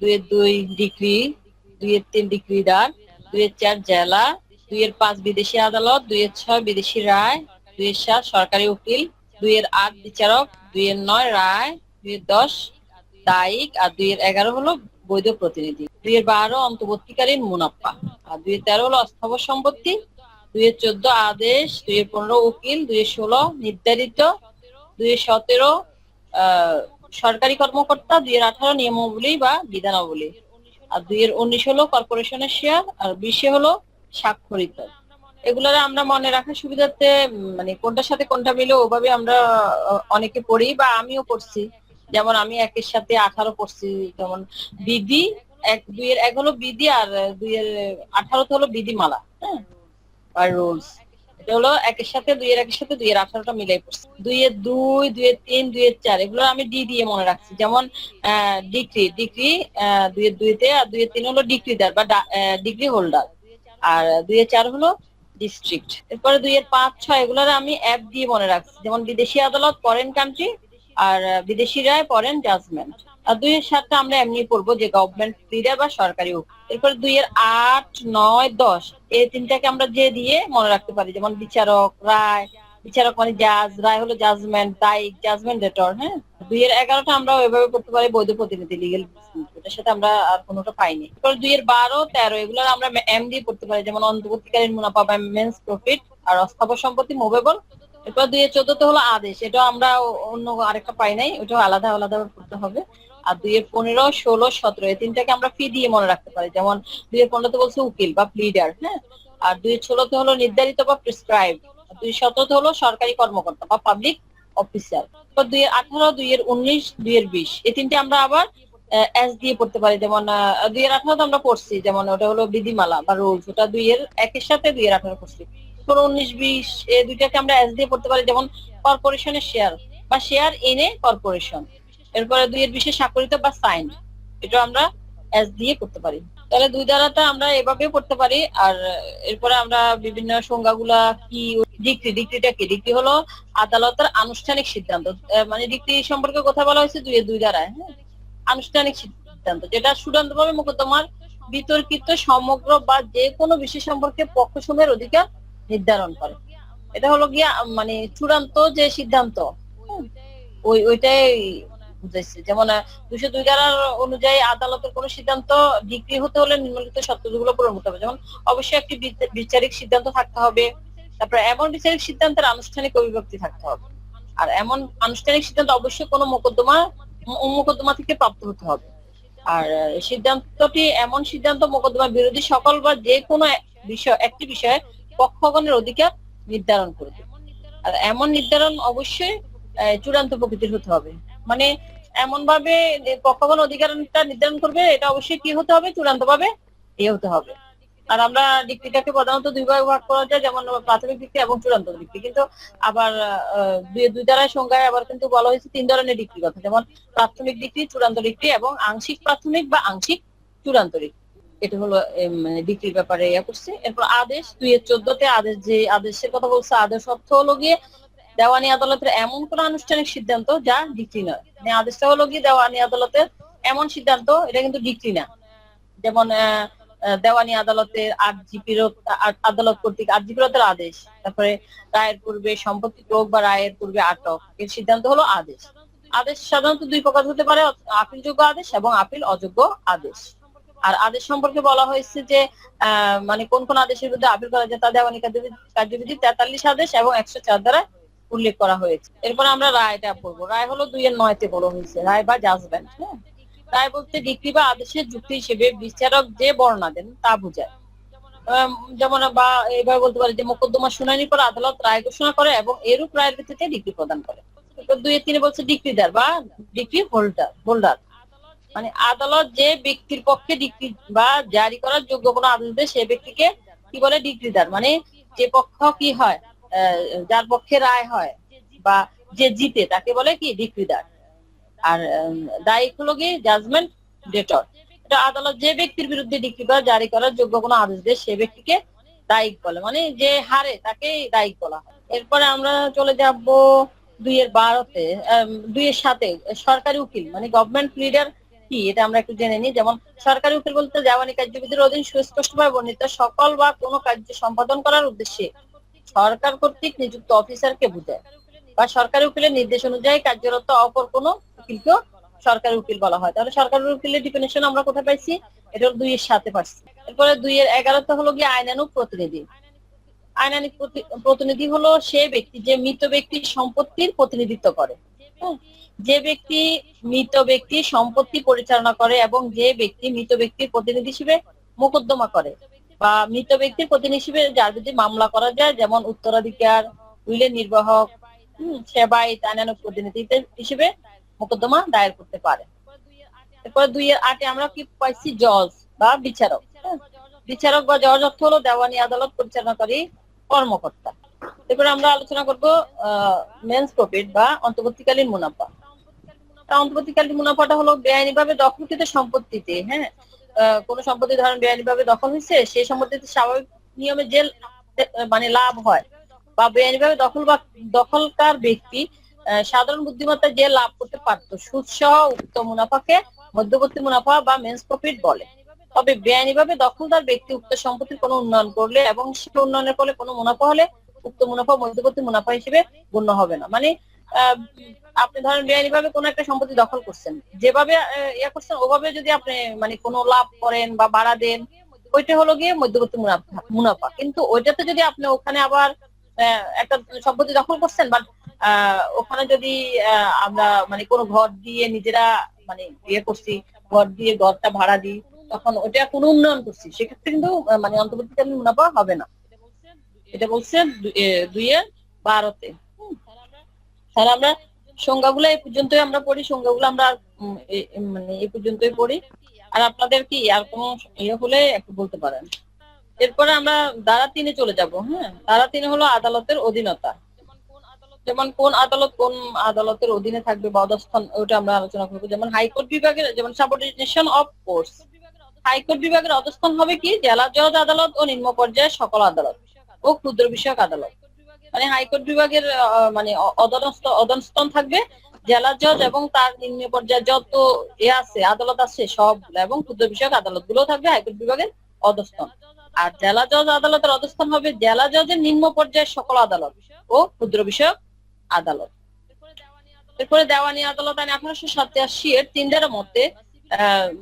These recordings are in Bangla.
2-2 ডিগ্রি, 2-3 ডিগ্রিদার, 2-4 জেলা, 2-5 বিদেশি আদালত, 2-6 বিদেশি রায়, 2-7 সরকারি উকিল, 2-8 বিচারক, 2-9 রায়, 2-10 দায়িক, আর 2-11 হলো বৈধ প্রতিনিধি, 2-12 অন্তর্বর্তীকালীন মুনাফা, আর 2-13 হলো অস্থাবর সম্পত্তি, 2-14 আদেশ, 2-15 উকিল, 2-16 নির্ধারিত, 2-17 সরকারি কর্মকর্তা, 2-18 নিয়মাবলী বা বিধানাবলী, আর 2-19 হলো কর্পোরেশনের শেয়ার, আর 20 হলো স্বাক্ষরিত। এগুলোর আমরা মনে রাখার সুবিধার্থে মানে কোনটার সাথে কোনটা মিলে ওভাবে আমরা অনেকে পড়ি বা আমিও পড়ছি। যেমন আমি 1-এর সাথে 18 পড়ছি, যেমন বিধি 2-1 হলো বিধি, আর 2-18 হলো বিধিমালা, হ্যাঁ, আর রুলস। এটা হলো 1-এর সাথে 2-1-এর সাথে 2-18টা মিলাই পড়ছি। 2-2, 2-3, 2-4 এগুলো আমি ডি দিয়ে মনে রাখছি। যেমন ডিগ্রি 2-2-তে, আর 2-3 হলো ডিগ্রিদার বা ডিগ্রি হোল্ডার, আর 2-4 হলো ডিস্ট্রিক্ট। এরপরে 2-5-6 এগুলোর আমি অ্যাপ দিয়ে মনে রাখছি। যেমন বিদেশি আদালত ফরেন কান্ট্রি, আর বিদেশি রায় ফরেন জাজমেন্ট। আর 2-7টা আমরা এমনি পড়বো যে গভর্নমেন্ট লিডার বা সরকারি উকিল। এরপর 2-8, 9, 10 এই তিনটাকে আমরা যে দিয়ে মনে রাখতে পারি। যেমন বিচারক, রায়, বিচারক মানে জাজ, রায় হলো জাজমেন্ট, দায়িক জাজমেন্ট ডেটর, হ্যাঁ। 2-11টা আমরা ওইভাবে করতে পারি বৈধ প্রতিনিধি লিগেল, এটার সাথে আমরা আর কোনোটা পাইনি। এরপর 2-12, 13 এগুলো আমরা এম দিয়ে পড়তে পারি। যেমন অন্তর্বর্তীকালীন মুনাফা বা মেন্স প্রফিট, আর অস্থাবর সম্পত্তি মুভেবল। এরপর 2-14 হলো আদেশ, এটা আমরা অন্য আরেকটা পাই নাই, ওটাও আলাদা আলাদা করতে হবে। আর 2-15, 16, 17 এই তিনটাকে আমরা ফি দিয়ে মনে রাখতে পারি। যেমন 2-15তে বলছে উকিল বা প্লিডার, হ্যাঁ, আর 2-16তে হলো নির্ধারিত বা প্রেসক্রাইব, 2-17 হলো সরকারি কর্মকর্তা বা পাবলিক অফিসার। 2-18, 2-19, 2-20 এই তিনটে আমরা আবার এস দিয়ে পড়তে পারি। যেমন 2-18 আমরা পড়ছি, যেমন ওটা হলো বিধিমালা বা রুলস, ওটা 2-1-এর সাথে 2-18 পড়ছি। 19-20 এই দুইটাকে আমরা এস দিয়ে পড়তে পারি। যেমন কর্পোরেশনের শেয়ার বা শেয়ার ইন এ কর্পোরেশন। এরপরে 2-20 স্বাক্ষরিত বা সাইন্ড, এটা আমরা এস দিয়ে করতে পারি। তাহলে 2 দ্বারাটা আমরা এভাবে পড়তে পারি। আর এরপরে আমরা বিভিন্ন সংজ্ঞাগুলা কি, ডিক্রিটা কি? ডিক্রি হলো আদালতের আনুষ্ঠানিক সিদ্ধান্ত। মানে ডিক্রি সম্পর্কে কথা বলা হয়েছে 2-2 দ্বারায়, হ্যাঁ, আনুষ্ঠানিক সিদ্ধান্ত যেটা চূড়ান্তভাবে মোকদ্দমার বিতর্কিত সমগ্র বা যে কোনো বিষয় সম্পর্কে পক্ষসমূহের অধিকার নির্ধারণ করে। এটা হলো গিয়া মানে চূড়ান্ত যে সিদ্ধান্ত, ওইটাই বুঝাইছে। যেমন 202 ধারার অনুযায়ী আদালতের কোন সিদ্ধান্ত ডিক্রি হতে হলে নিম্নলিখিত শর্তগুলো পূরণ করতে হবে। যেমন অবশ্যই একটি বিচারিক সিদ্ধান্ত থাকতে হবে, তারপরে এমন বিচারিক সিদ্ধান্তের আনুষ্ঠানিক অভিব্যক্তি থাকতে হবে, আর এমন আনুষ্ঠানিক সিদ্ধান্ত অবশ্যই কোনো মোকদ্দমা থেকে প্রাপ্ত হতে হবে। আর সিদ্ধান্তটি এমন সিদ্ধান্ত মোকদ্দমা বিরোধী সকল বা যে কোনো একটি বিষয়ে পক্ষগণের অধিকার নির্ধারণ করবে। আর এমন নির্ধারণ অবশ্যই চূড়ান্ত প্রকৃতির হতে হবে। মানে এমন ভাবে পক্ষগণ অধিকারটা নির্ধারণ করবে, এটা অবশ্যই কি হতে হবে? চূড়ান্ত ভাবে হতে হবে। আর আমরা ডিগ্রিটাকে প্রধানত দুই ভাগে ভাগ করা যায়, যেমন প্রাথমিক ডিগ্রি এবং চূড়ান্ত ডিগ্রি। কিন্তু আবার 2 দ্বারায় সংজ্ঞায় আবার কিন্তু বলা হয়েছে 3 ধরনের ডিগ্রির কথা। যেমন প্রাথমিক ডিগ্রি, চূড়ান্ত ডিগ্রি এবং আংশিক প্রাথমিক বা আংশিক চূড়ান্ত ডিগ্রি। এটা হলো মানে ডিগ্রির ব্যাপারে করছে। এরপর আদেশ 2-14তে আদেশ, যে আদেশের কথা বলছে, আদেশ অর্থ হলো গিয়ে দেওয়ানি আদালতের এমন কোন আনুষ্ঠানিক সিদ্ধান্ত যা ডিক্রি নয়। মানে আদেশটা হলো গিয়ে দেওয়ানি আদালতের এমন সিদ্ধান্ত, এটা কিন্তু ডিক্রি না। যেমন দেওয়ানি আদালতের আদালত কর্তৃক আর্জিপিরতের আদেশ, তারপরে রায়ের পূর্বে সম্পত্তি প্রয়োগ বা রায়ের পূর্বে আটক, এর সিদ্ধান্ত হলো আদেশ। আদেশ সাধারণত 2 প্রকার হতে পারে, আপিলযোগ্য আদেশ এবং আপিল অযোগ্য আদেশ। আর আদেশ সম্পর্কে বলা হয়েছে যে মানে কোন কোন আদেশের বিরুদ্ধে আপিল করা যায় তা দেওয়ানি কার্যবিধি 43 আদেশ এবং 104 দ্বারা উল্লেখ করা হয়েছে। এরপর আমরা রায়টা পড়বো। রায় হলো 2-9-তে বলা হয়েছে, রায় বা জাজমেন্ট। হ্যাঁ, রায় বলতে ডিক্রি বা আদেশের যুক্তি হিসেবে বিচারক যে বর্ণনা দেন তা বোঝায়। যেমন বা এইভাবে বলতে পারি যে মোকদ্দমা শুনানির পর আদালত রায় ঘোষণা করে এবং এরূপ রায়ের ভিত্তিতে ডিক্রি প্রদান করে। 2-3 বলছে ডিক্রিদার বা ডিক্রি হোল্ডার, মানে আদালত যে ব্যক্তির পক্ষে ডিক্রি বা জারি করার যোগ্য কোনো আদেশ দেয় সে ব্যক্তিকে কি বলে? ডিক্রিদার। মানে যে পক্ষ কি হয়, যার পক্ষে রায় হয় বা যে জিতে তাকে বলে কি? ডিক্রিদার। আর দায়িক হলো কি? জাজমেন্ট ডেটর। এটা আদালত যে ব্যক্তির বিরুদ্ধে ডিক্রি বা জারি করার যোগ্য কোনো আদেশ দেয় সে ব্যক্তিকে দায়িক বলে, মানে যে হারে তাকে দায়িক বলা হয়। এরপরে আমরা চলে যাব 2-12-তে, 2-7 সরকারি উকিল মানে গভর্নমেন্ট লিডার কি এটা আমরা একটু জেনে নিই। যেমন সরকারি উকিল বলতে দেওয়ানি কার্যবিধির অধীন সুস্পষ্টভাবে বর্ণিত সকল বা কোনো কার্য সম্পাদন করার উদ্দেশ্যে সরকার কর্তৃক নিযুক্ত অফিসারকে বোঝায়, বা সরকারি উকিলের নির্দেশ অনুযায়ী কার্যরত অপর কোনো উকিলকেও সরকারি উকিল বলা হয়। তাহলে সরকারি উকিলের ডিফিনিশন আমরা কোথায় পাইছি? এটা 2-7 পাইছি। এরপরে 2-11 হলো গিয়ে আইনানুগ প্রতিনিধি। আইনানুগ প্রতিনিধি হলো সে ব্যক্তি যে মৃত ব্যক্তির সম্পত্তির প্রতিনিধিত্ব করে। যে ব্যক্তি মৃত ব্যক্তির সম্পত্তি পরিচালনা করে এবং যে ব্যক্তি মৃত ব্যক্তির প্রতিনিধি হিসেবে মোকদ্দমা করে বা মৃত ব্যক্তির প্রতিনিধি হিসেবে যার বিরুদ্ধে মামলা করা যায়, যেমন উত্তরাধিকার, উইলের নির্বাহক, সেবায়িত, আইনানুগ প্রতিনিধি হিসেবে মোকদ্দমা দায়ের করতে পারে। এরপর 2-8 আমরা কি পাইছি? জজ বা বিচারক। বিচারক বা জজ অর্থ হলো দেওয়ানি আদালত পরিচালনাকারী কর্মকর্তা। এরপরে আমরা আলোচনা করব মেন্স প্রফিট বা অন্তর্বর্তীকালীন মুনাফা। অন্তর্বর্তীকালীন মুনাফাটা হলো বেআইনিভাবে দখলকৃত সম্পত্তিতে, কোন সম্পত্তি ধরেন বেআইনিভাবে দখল হয়েছে, সেই সম্পত্তিতে স্বাভাবিক নিয়মে যে মানে লাভ হয়, বা বেআইনিভাবে দখলকার ব্যক্তি সাধারণ বুদ্ধিমত্তা যে লাভ করতে পারত, সুদ সহ উক্ত মুনাফাকে মধ্যবর্তী মুনাফা বা মেন্স প্রফিট বলে। তবে বেআইনিভাবে দখলদার ব্যক্তি উক্ত সম্পত্তির কোনো উন্নয়ন করলে এবং সে উন্নয়নের ফলে কোনো মুনাফা হলে উক্ত মুনাফা মধ্যবর্তী মুনাফা হিসেবে গণ্য হবে না। মানে আপনি ধরেন বেআইনিভাবে কোনো একটা সম্পত্তি দখল করছেন, যেভাবে ইয়া করছেন ওভাবে যদি আপনি মানে কোনো লাভ করেন বা ভাড়া দেন, ওইটা হলো গিয়ে মধ্যবর্তী মুনাফা। কিন্তু ওইটাতে যদি আপনি ওখানে আবার একটা সম্পত্তি দখল করছেন, বাট ওখানে যদি আমরা মানে কোনো ঘর দিয়ে নিজেরা মানে ইয়ে করছি, ঘর দিয়ে ঘরটা ভাড়া দিই, তখন ওটা কোনো উন্নয়ন করছি, সেক্ষেত্রে কিন্তু মানে অন্তর্বর্তীকালীন মুনাফা হবে না। এটা বলছে 2-12-তে। তাহলে আমরা সংজ্ঞাগুলো এই পর্যন্তই আমরা পড়ি, সংজ্ঞাগুলো আমরা মানে এই পর্যন্তই পড়ি। আর আপনাদের কি আর কোনো ইয়ে হলে একটু বলতে পারেন। এরপরে আমরা ধারা 3-এ চলে যাব। ধারা 3 হলো আদালতের অধীনতা। যেমন কোন আদালতের অধীনে থাকবে বা অধস্থান, ওটা আমরা আলোচনা করবো। যেমন হাইকোর্ট বিভাগের, যেমন সাবঅর্ডিনেশন অফ কোর্টস, হাইকোর্ট বিভাগের অধস্থান হবে কি? জেলা জজ আদালত ও নিম্ন পর্যায়ের সকল আদালত ও ক্ষুদ্র বিষয়ক আদালত। মানে হাইকোর্ট বিভাগের মানে অধস্তন থাকবে জেলা জজ এবং তার নিম্ন পর্যায়ে যত আছে আদালত আছে সবগুলো, এবং ক্ষুদ্র বিষয়ক আদালত গুলো থাকবে হাইকোর্ট বিভাগের অধস্তন। আর জেলা জজ আদালতের অধস্তন হবে জেলা জজের নিম্ন পর্যায়ের সকল আদালত ও ক্ষুদ্র বিষয়ক আদালত। এরপরে দেওয়ানি আদালত আইন 1887 এর 3 ধারার মধ্যে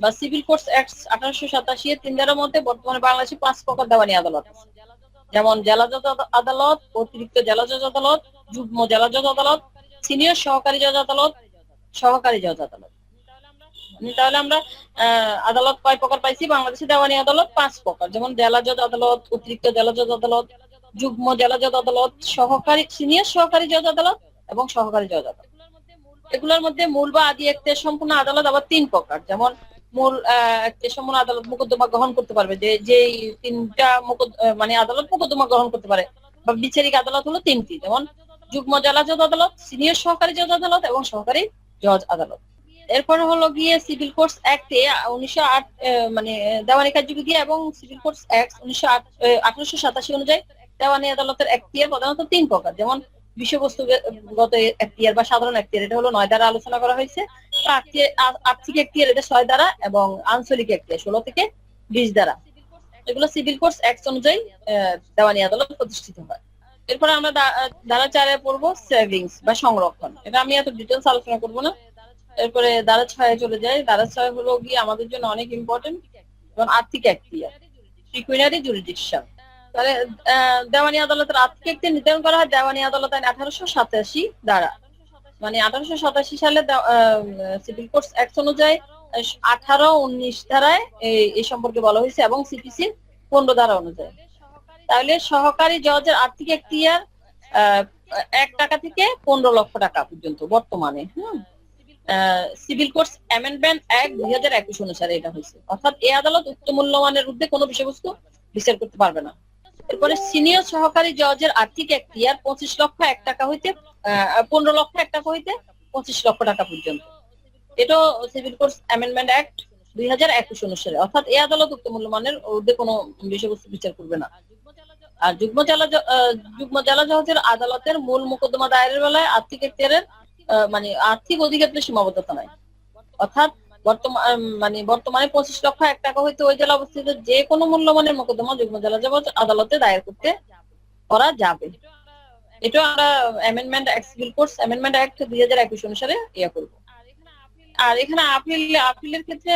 বা সিভিল কোর্টস অ্যাক্ট 1887 এর 3 ধারার মধ্যে বর্তমানে বাংলাদেশে 5 প্রকার দেওয়ানি আদালত আছে। যেমন জেলা জজ আদালত, অতিরিক্ত জেলা জজ আদালত, যুগ্ম জেলা জজ আদালত, সিনিয়র সহকারী জজ আদালত, সহকারী জজ আদালত। তাহলে আমরা আদালত কয় প্রকার পাইছি? বাংলাদেশে দেওয়ানি আদালত 5 প্রকার। যেমন জেলা জজ আদালত, অতিরিক্ত জেলা জজ আদালত, যুগ্ম জেলা জজ আদালত, সিনিয়র সহকারী জজ আদালত এবং সহকারী জজ আদালত। এগুলোর মধ্যে মূল বা আদি এখতিয়ার সম্পূর্ণ আদালত আবার 3 প্রকার। যেমন মূল এখতিয়ার সম্পূর্ণ আদালত মোকদ্দমা গ্রহণ করতে পারবে, যে 3টা মানে আদালত মোকদ্দমা গ্রহণ করতে পারে, বা বিচারিক আদালত হলো 3টি। যেমন যুগ্ম জেলা জজ আদালত, সিনিয়র সহকারী জজ আদালত এবং সহকারী জজ আদালত। এরপর হলো গিয়ে সিভিল কোর্টস অ্যাক্ট 1908 মানে দেওয়ানি কার্যবিধি এবং সিভিল কোর্টস অ্যাক্ট 1887 অনুযায়ী দেওয়ানি আদালতের এখতিয়ার প্রধানত 3 প্রকার। যেমন বিষয়বস্তুগত এখতিয়ার বা সাধারণ এখতিয়ার, এটা হলো 9 দ্বারা আলোচনা করা হয়েছে। আর্থিক এখতিয়ার, এটা 6 দ্বারা, এবং আঞ্চলিক এখতিয়ার 16 থেকে 20 দ্বারা। এগুলো সিভিল কোর্টস অ্যাক্ট অনুযায়ী দেওয়ানি আদালত প্রতিষ্ঠিত হয়। এরপর আমরা ধারা 4-এ পড়বো সেভিংস বা সংরক্ষণ। এটা আমি এত ডিটেলস আলোচনা করবো না। এরপরে ধারা 6-এ চলে যায়। ধারা 6 হলো গিয়ে আমাদের জন্য অনেক ইম্পর্টেন্ট, যেমন আর্থিক এখতিয়ার, পিকুনিয়ারি জুরিডিকশন। তাহলে দেওয়ানি আদালতের আর্থিক এখতিয়ার নির্ধারণ করা হয় দেওয়ানি আদালত আইন 1887 দ্বারা। মানে 1887 সালে সিভিল কোর্টস অ্যাক্ট অনুযায়ী 18-19 ধারায় এই সম্পর্কে বলা হয়েছে, এবং সিপিসি 15 ধারা অনুযায়ী। তাহলে সহকারী জজের আর্থিক এখতিয়ার 1 টাকা থেকে 15 লক্ষ টাকা পর্যন্ত বর্তমানে। সিভিল কোর্টস অ্যামেন্ডমেন্ট অ্যাক্ট 2021 অনুসারে এটা হয়েছে। অর্থাৎ এই আদালত উচ্চ মূল্যমানের ঊর্ধ্বে কোনো বিষয়বস্তু বিচার করতে পারবে না। এরপরে সিনিয়র সহকারী জজের আর্থিক এখতিয়ার 25 লক্ষ 1 টাকা হইতে 15 লক্ষ 1 টাকা হইতে 25 লক্ষ টাকা পর্যন্ত। এটা সিভিল কোর্টস অ্যামেন্ডমেন্ট অ্যাক্ট 2021 অনুসারে। অর্থাৎ এই আদালত উক্ত মূল্যমানের ঊর্ধ্বে কোনো বিষয়বস্তু বিচার করবে না। আর যুগ্ম জেলা জজের আদালতের মূল মোকদ্দমা দায়েরের বেলায় আর্থিক এখতিয়ারের মানে আর্থিক অধিকারের সীমাবদ্ধতা নাই। অর্থাৎ বর্তমানে 25,01,000 হইতে ওই জেলা অবস্থিত যে কোনো মূল্যমানের মোকদ্দমা যুগ্ম জেলা জজ আদালতে দায়ের করা যাবে। এটা আমরা amendment act, civil courts amendment act 2021 অনুসারে ইয়ে করব। আর এখানে আপিলের ক্ষেত্রে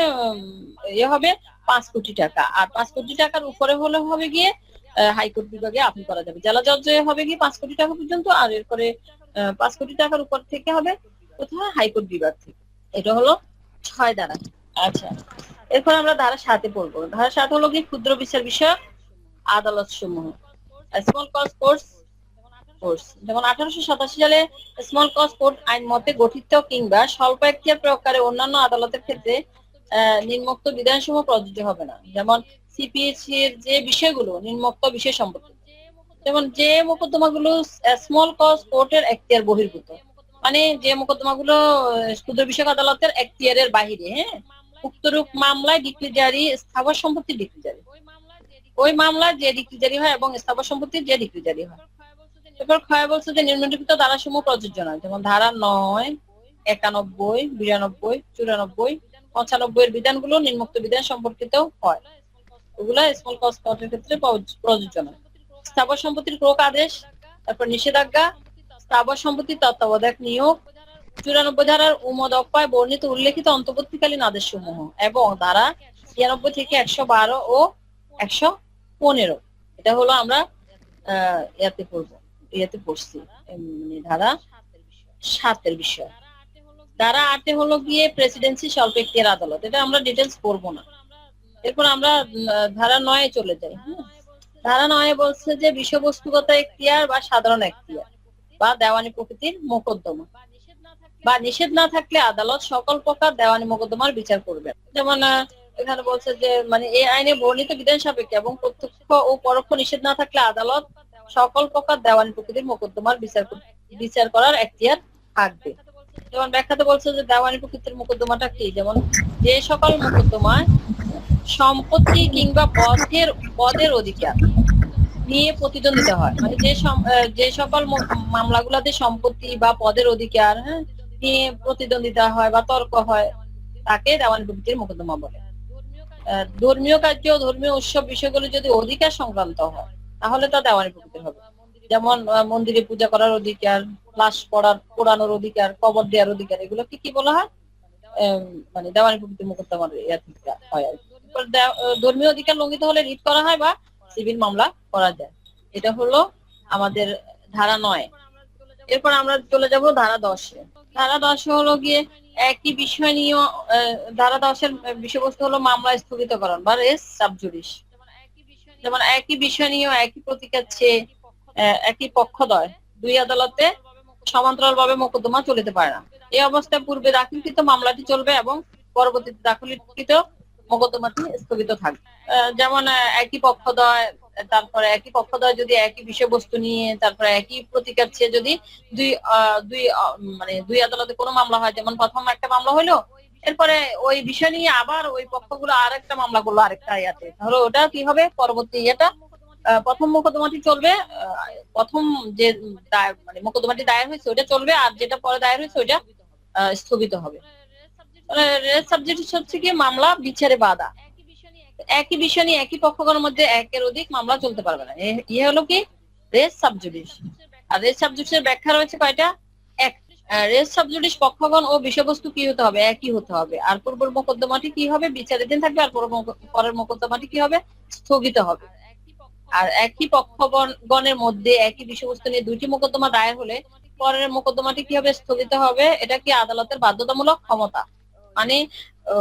ইয়ে হবে 5 কোটি টাকা, আর 5 কোটি টাকার উপরে হলে হবে গিয়ে হাইকোর্ট বিভাগে আপিল করা যাবে। জেলা জজ হবে গিয়ে 5 কোটি টাকা পর্যন্ত, আর এরপরে 5 কোটি টাকার উপর থেকে হবে কোথায়, হাইকোর্ট বিভাগ থেকে। এটা হলো 6 ধারা। আচ্ছা, এরপর আমরা ধারা 7-এ পড়বো। ধারা 7 হলো কি ক্ষুদ্র বিচার বিষয়ক আদালত সমূহ, স্মল কজ কোর্টস। যেমন 1887 সালে স্মল কজ কোর্ট আইন মতে গঠিত কিংবা স্বল্প এখতিয়ার প্রয়োগকারী অন্যান্য আদালতের ক্ষেত্রে নিম্নোক্ত বিধানসমূহ প্রযোজ্য হবে না। যেমন সিপিএসি এর যে বিষয়গুলো নিম্নোক্ত বিষয় সম্পর্কিত, যেমন যে মোকদ্দমাগুলো স্মল কজ কোর্টের এখতিয়ার বহির্ভূত, মানে যে মোকদ্দমাগুলো ক্ষুদ্র বিষয়ক আদালতের এখতিয়ারের বাহিরে, হ্যাঁ, উক্তরূপ মামলায় ডিক্রি জারি, স্থাবর সম্পত্তির ডিক্রি জারি, ওই মামলায় যে ডিক্রি জারি হয় এবং স্থাবর সম্পত্তির যে ডিক্রি জারি হয়। এরপর ক্ষয় বলছে যে নিম্নলিখিত ধারাসমূহ প্রযোজ্য নয়, যেমন ধারা 9, 91, 92, 94, 95 এর বিধানগুলো নিম্নোক্ত বিধান সম্পর্কিত হয়, ওগুলা স্মল কজ কোর্টের ক্ষেত্রে প্রযোজ্য নয়। স্থাবর সম্পত্তির ক্রোক আদেশ, তারপর নিষেধাজ্ঞা, স্থাবর সম্পত্তির তত্ত্বাবধায়ক নিয়োগ, 94 ধারার উমদপ্পায় বর্ণিত উল্লেখিত অন্তর্বর্তীকালীন আদেশ সমূহ, এবং ধারা 96 থেকে 112 ও 115। এটা হলো আমরা ইয়াতে পড়ছি, মানে ধারা 7-এর বিষয়। ধারা 8-এ হলো গিয়ে প্রেসিডেন্সি স্বল্প এখতিয়ার আদালত, এটা আমরা ডিটেলস পড়বো না। এরপর আমরা ধারা 9-এ চলে যাই। ধারা 9-এ বলছে যে বিষয়বস্তুগত এখতিয়ার বা সাধারণ এখতিয়ার বা দেওয়ানি প্রকৃতির মোকদ্দমা বা নিষেধ না থাকলে আদালত সকল প্রকার দেওয়ানি মোকদ্দমার বিচার করবে। যেমন এখানে বলছে যে মানে এই আইনে বর্ণিত বিধান সাপেক্ষে এবং প্রত্যক্ষ ও পরোক্ষ নিষেধ না থাকলে আদালত সকল প্রকার দেওয়ানি প্রকৃতির মোকদ্দমার বিচার করার এখতিয়ার থাকবে। যেমন ব্যাখ্যাতে বলছে যে দেওয়ানি প্রকৃতির মোকদ্দমাটা কি, যেমন যে সকল মোকদ্দমায় সম্পত্তি কিংবা পদের অধিকার নিয়ে প্রতিদ্বন্দ্বিতা হয়, মানে যে সকল মামলাগুলোতে সম্পত্তি বা পদের অধিকার, হ্যাঁ, নিয়ে প্রতিদ্বন্দ্বিতা হয় বা তর্ক হয়, তাকে দেওয়ানি প্রকৃতির মোকদ্দমা বলে। ধর্মীয় কার্য, ধর্মীয় উৎসব বিষয়গুলো যদি অধিকার সংক্রান্ত হয় তাহলে তা দেওয়ানি প্রকৃতির হবে। যেমন মন্দিরে পূজা করার অধিকার, লাশ পোড়ানোর অধিকার, কবর দেওয়ার অধিকার, এগুলো কি বলা হয়, মানে দেওয়ানি প্রকৃতির মোকদ্দমার হয় আর কি। ধর্মীয় অধিকার লঙ্ঘিত হলে রিট করা হয় বা সিভিল মামলা করা যায়। এটা হলো আমাদের ধারা 9। এরপর আমরা চলে যাব ধারা 10-এ। ধারা 10 হলো গিয়ে একই বিষয় নিয়ে, ধারা 10-এর বিষয়বস্তু হলো মামলা স্থগিতকরণ বা রেস সাবজুডিস। যেমন একই বিষয় নিয়ে একই প্রতিকার চেয়ে একই পক্ষদ্বয় দুই আদালতে সমান্তরালভাবে মোকদ্দমা চলিতে পারে না। এই অবস্থায় পূর্বে দাখিলকৃত মামলাটি চলবে এবং পরবর্তীতে দাখিলকৃত মোকদ্দমাটি স্থগিত থাকবে। যেমন একই পক্ষদ্বয়, তারপরে একই পক্ষদ্বয় যদি একই বিষয়বস্তু নিয়ে তারপরে একই প্রতিকার চেয়ে যদি দুই আদালতে কোনো মামলা হয়, যেমন প্রথম একটা মামলা হইলো, এরপরে ওই বিষয় নিয়ে আবার ওই পক্ষগুলো আরেকটা মামলা করলো আরেকটা ইয়াতে, তাহলে ওটা কি হবে, পরবর্তী ইয়েটা প্রথম মোকদ্দমাটি চলবে, প্রথম যে মানে মোকদ্দমাটি দায়ের হয়েছে ওটা চলবে, আর যেটা পরে দায়ের হয়েছে ওটা স্থগিত হবে। রেস সাবজেক্ট হচ্ছে কি মামলা বিচারে বাধা, একই বিষয় নিয়ে একই পক্ষগণের মধ্যে একের অধিক মামলা চলতে পারবে না, ইয়ে হলো কি রেস সাবজুডিস। আর রেস সাবজুডিসের ব্যাখ্যা রয়েছে কয়টা, এক, রেস সাবজুডিস পক্ষগণ ও বিষয়বস্তু কি হতে হবে, একই হতে হবে, আর পূর্বের মোকদ্দমাটি কি হবে, বিচারাধীন থাকবে, আর পরের মোকদ্দমাটি কি হবে, স্থগিত হবে। আর একই পক্ষগণের মধ্যে একই বিষয়বস্তু নিয়ে দুইটি মোকদ্দমা দায়ের হলে পরের মোকদ্দমাটি কি হবে, স্থগিত হবে। এটা কি আদালতের বাধ্যতামূলক ক্ষমতা, মানে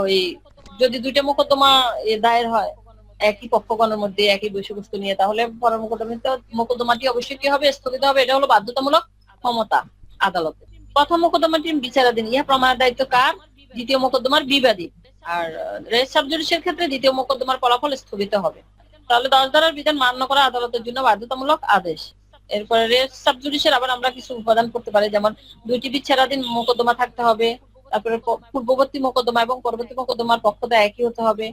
ওই যদি দুইটা মোকদ্দমা দায়ের হয় একই পক্ষগণের মধ্যে একই বিষয়বস্তু নিয়ে, তাহলে পরের মোকদ্দমাটি অবশ্যই কি হবে, স্থগিত হবে। এটা হলো বাধ্যতামূলক ক্ষমতা আদালতের। প্রথম মোকদ্দমাটি বিচারাধীন, ইহা প্রমাণের দায়িত্ব কার, দ্বিতীয় মোকদ্দমার বিবাদী। আর রেস সাবজুডিসের ক্ষেত্রে দ্বিতীয় মোকদ্দমার ফলাফল স্থগিত হবে। তাহলে 10 ধারার বিধান মান্য করা আদালতের জন্য বাধ্যতামূলক আদেশ। এরপরে রেস সাবজুডিসের আবার আমরা কিছু উপাদান করতে পারি, যেমন দুইটি বিচারাধীন মোকদ্দমা থাকতে হবে, তারপরে পূর্ববর্তী মোকদ্দমা এবং পরবর্তী মোকদ্দমার পক্ষদ্বয় একই হতে হবে,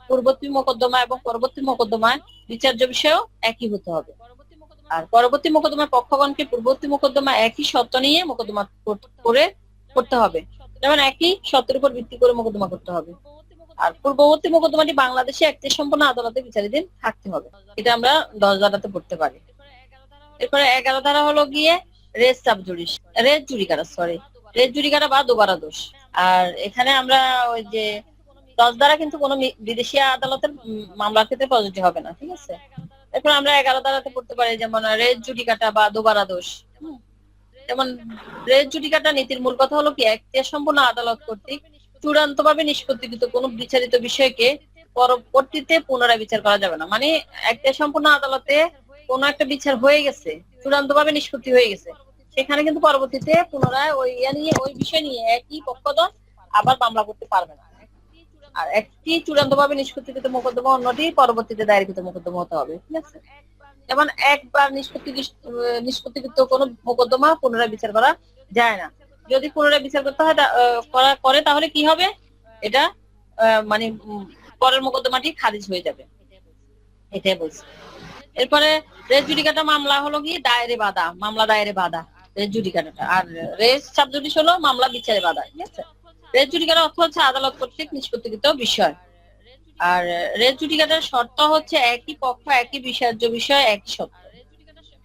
পূর্ববর্তী মোকদ্দমা এবং পরবর্তী মোকদ্দমায় বিচার্য বিষয়ও একই হতে হবে, আর পরবর্তী মোকদ্দমার পক্ষগণকে পূর্ববর্তী মোকদ্দমা একই সত্য নিয়ে মোকদ্দমা করতে হবে। যেমন একই সত্যের উপর ভিত্তি করে মোকদ্দমা করতে হবে। আর পূর্ববর্তী মোকদ্দমাটি বাংলাদেশে এখতিয়ার সম্পন্ন আদালতে বিচারাধীন থাকতে হবে। এটা আমরা 10 ধারাতে পড়তে পারি। এরপরে 11 ধারা হলো গিয়ে res sub judice, res judicata, sorry, res judicata বা দোবারা দোষ। আর এখানে আমরা ওই যে 10 ধারা কিন্তু কোনো বিদেশি আদালতের মামলার ক্ষেত্রে প্রযোজ্য হবে না, ঠিক আছে। এরপর আমরা 11 ধারাতে পড়তে পারি যেমন রেস জুডিকাটা বা দোবারা দোষ। যেমন রেস জুডিকাটা নীতির মূল কথা হলো কি, এখতিয়ার সম্পন্ন আদালত কর্তৃক চূড়ান্তভাবে নিষ্পত্তিকৃত কোনো বিচারিত বিষয়কে পরবর্তীতে পুনরায় বিচার করা যাবে না। মানে এখতিয়ার সম্পন্ন আদালতে কোনো একটা বিচার হয়ে গেছে, চূড়ান্তভাবে নিষ্পত্তি হয়ে গেছে, সেখানে কিন্তু পরবর্তীতে পুনরায় ওই বিষয় নিয়ে একই পক্ষদল আবার মামলা করতে পারবে না। আর একটি চূড়ান্তভাবে নিষ্পত্তিকৃত মোকদ্দমা অন্যটি পরবর্তীতে দায়েরকৃত মোকদ্দমা হতে হবে, ঠিক আছে। যেমন একবার নিষ্পত্তিকৃত কোনো মোকদ্দমা পুনরায় বিচার করা যায় না। যদি পুনরায় বিচার করতে হয় করে তাহলে কি হবে, এটা মানে পরের মোকদ্দমাটি খারিজ হয়ে যাবে, এটাই বলছি। এরপরে রেস জুডিকাটা মামলা হলো কি দায়েরে বাধা, মামলা দায়েরে বাধা রেস জুডিকাটা। আর রেস সাবজুডিস হলো মামলা বিচারে বাধা, ঠিক আছে। রেস জুডিকাটা অর্থ হচ্ছে আদালত কর্তৃক নিষ্পত্তিকৃত বিষয়। আর রেস জুডিকাটার শর্ত হচ্ছে একই পক্ষ একই বিচার্য বিষয় একই সত্য।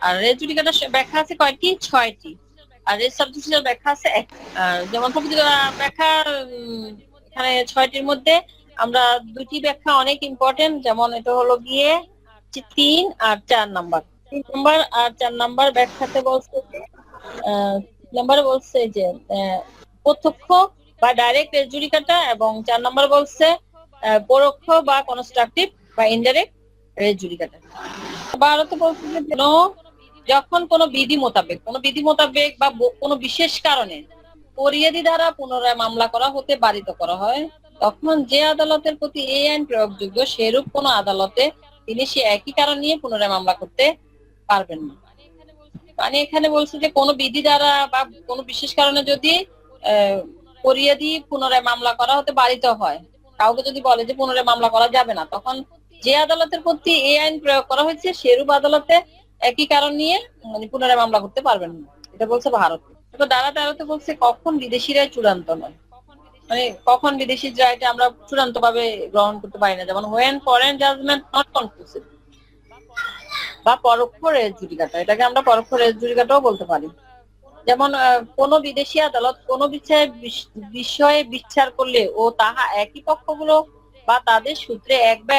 আর রেস জুডিকাটার ব্যাখ্যা আছে কয়টি? 6টি। আর রেস সাবজুডিসের ব্যাখ্যা আছে এক। যেমন প্রকৃত ব্যাখ্যা এখানে 6টির মধ্যে আমরা 2টি ব্যাখ্যা অনেক ইম্পর্টেন্ট, যেমন এটা হলো গিয়ে 3 আর 4 নাম্বার। 3 নাম্বার আর 4 নাম্বার ব্যাখ্যাতে বলছে যে নাম্বারে বলছে যে প্রত্যক্ষ বা ডাইরেক্ট রেস জুডিকাটা, এবং 4 নাম্বার বলছে পরোক্ষ বা কনস্ট্রাকটিভ বা ইনডাইরেক্ট রেস জুডিকাটা। ভারতে বলছে যে যখন কোনো বিধি মোতাবেক বা কোনো বিশেষ কারণে পরিয়াদি দ্বারা পুনরায় মামলা করা হতে বারিত করা হয়, তখন যে আদালতের প্রতি এই আইন প্রয়োগযোগ্য সেরূপ কোনো আদালতে তিনি সে একই কারণ নিয়ে পুনরায় মামলা করতে পারবেন না। মানে এখানে বলছে যে কোনো বিধি দ্বারা বা কোনো বিশেষ কারণে যদি পরিয়াদি পুনরায় মামলা করা হতে বারিত হয়, কাউকে যদি বলে যে পুনরায় মামলা করা যাবে না, তখন যে আদালতের প্রতি এই আইন প্রয়োগ করা হয়েছে সেরূপ আদালতে একই কারণ নিয়ে মানে পুনরায় মামলা করতে পারবেন না, এটা বলছে ভারত। এবার ধারা 13তে বলছে কখন বিদেশি রায় চূড়ান্ত নয়, মানে কখন বিদেশি রায়টা আমরা চূড়ান্ত ভাবে গ্রহণ করতে পারি না। যেমন when foreign judgment not conclusive বা পরোক্ষ রেস জুডিকাটা, এটাকে আমরা পরোক্ষ রেস জুডিকাটাও বলতে পারি। যেমন কোন বিদেশি আদালত কোন বিষয়ে বিচার করলে ও তাহা একই পক্ষগুলো বা তাদের সূত্রে এক বা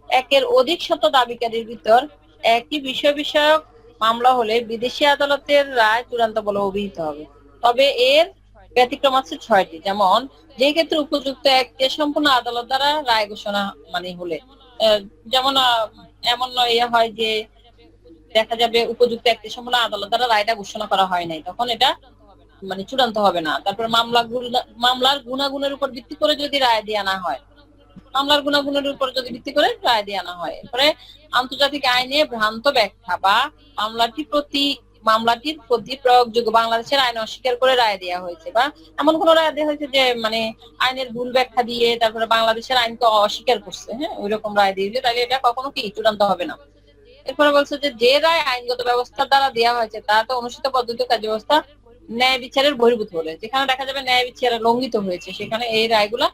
একের অধিক শত দাবিকারীর ভিতর একই বিষয়ক মামলা হলে বিদেশি আদালতের রায় চূড়ান্ত বলে অভিহিত হবে। তবে এর ব্যতিক্রম আছে 6টি। যেমন যে ক্ষেত্রে উপযুক্ত এখতিয়ার সম্পন্ন আদালত দ্বারা রায় ঘোষণা মানে হলে, যেমন এমন হয় যে দেখা যাবে উপযুক্ত এখতিয়ার সম্পন্ন আদালত দ্বারা রায়টা ঘোষণা করা হয় নাই, তখন এটা মানে চূড়ান্ত হবে না। তারপরে মামলার গুণাগুণের উপর ভিত্তি করে যদি রায় দেয়া না হয়, মামলার গুণাগুণের উপর যদি ভিত্তি করে রায় দেয়া না হয়। এরপরে আন্তর্জাতিক আইনে ভ্রান্ত ব্যাখ্যা বা মামলাটির প্রতি প্রয়োগযোগ্য বাংলাদেশের আইন অস্বীকার করে রায় দেওয়া হয়েছে, বা এমন কোন রায় দেওয়া হয়েছে যে মানে আইনের ভুল ব্যাখ্যা দিয়ে তারপরে বাংলাদেশের আইনকে অস্বীকার করছে, হ্যাঁ, ওই রকম রায় দিলে তাহলে এটা কখনো কি চূড়ান্ত হবে না। এরপরে বলছে যে রায় আইনগত ব্যবস্থার দ্বারা দেওয়া হয়েছে তা তো অনুষ্ঠিত পদ্ধতি কার্য ব্যবস্থা ন্যায় বিচারের বহির্ভূত হলে, যেখানে দেখা যাবে ন্যায় বিচার লঙ্ঘিত হয়েছে, সেখানে এই রায়গুলা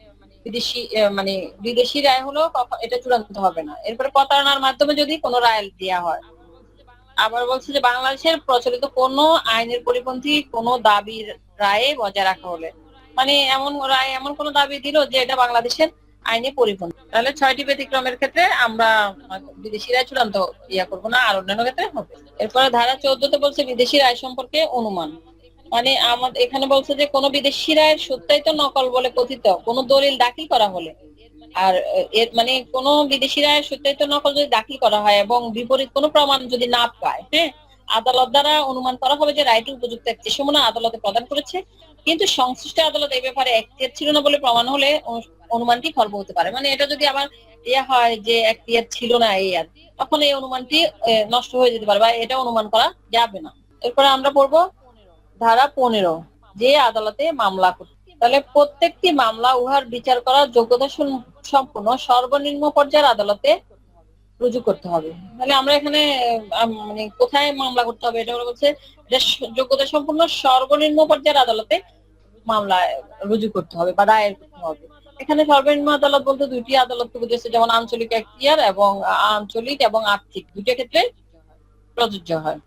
মানে বিদেশি রায় হলো এটা চূড়ান্ত হবে না। এরপরে প্রতারণার মাধ্যমে যদি কোনো রায় দেওয়া হয়। আবার বলছে যে বাংলাদেশের প্রচলিত কোন আইনের পরিপন্থী কোন দাবির রায়ে বজায় রাখা হলে, মানে এমন কোন দাবি দিল যে এটা বাংলাদেশের আইনে পরিপন্থী, তাহলে 6টি ব্যতিক্রমের ক্ষেত্রে আমরা বিদেশি রায় চূড়ান্ত করবো না, আর অন্যান্য ক্ষেত্রে হবে। এরপরে ধারা 14তে বলছে বিদেশি রায় সম্পর্কে অনুমান। মানে আমাদের এখানে বলছে যে কোন বিদেশি রায়ের সত্যায়িত নকল বলে কথিত কোন দলিল দাখিল করা হলে, আর এর মানে কোন বিদেশি রায়ের সত্যায়িত নকল যদি দাখিল করা হয় এবং বিপরীত কোনো প্রমাণ যদি না পায়, হ্যাঁ, আদালত দ্বারা অনুমান করা হবে যে রায়টি উপযুক্ত এখতিয়ার সম্পন্ন আদালতে প্রদান করেছে, কিন্তু সংশ্লিষ্ট আদালত এই ব্যাপারে এখতিয়ার ছিল না বলে প্রমাণ হলে অনুমানটি খর্ব হতে পারে। মানে এটা যদি আবার হয় যে এখতিয়ার ছিল না এই আর, তখন এই অনুমানটি নষ্ট হয়ে যেতে পারে বা এটা অনুমান করা যাবে না। এরপরে আমরা পড়বো ধারা 15, যে আদালতে মামলা করতে, তাহলে প্রত্যেকটি মামলা উহার বিচার করার যোগ্যতা সম্পূর্ণ সর্বনিম্ন পর্যায়ের আদালতে রুজু করতে হবে। তাহলে আমরা এখানে মানে কোথায় মামলা করতে হবে, এটা বলছে যোগ্যতা সম্পূর্ণ সর্বনিম্ন পর্যায়ের আদালতে মামলা রুজু করতে হবে বা দায়ের করতে হবে। এখানে সর্বনিম্ন আদালত বলতে দুইটি আদালতকে বুঝেছে, যেমন আঞ্চলিক এখতিয়ার এবং আঞ্চলিক এবং আর্থিক দুইটা ক্ষেত্রে প্রযোজ্য হয়।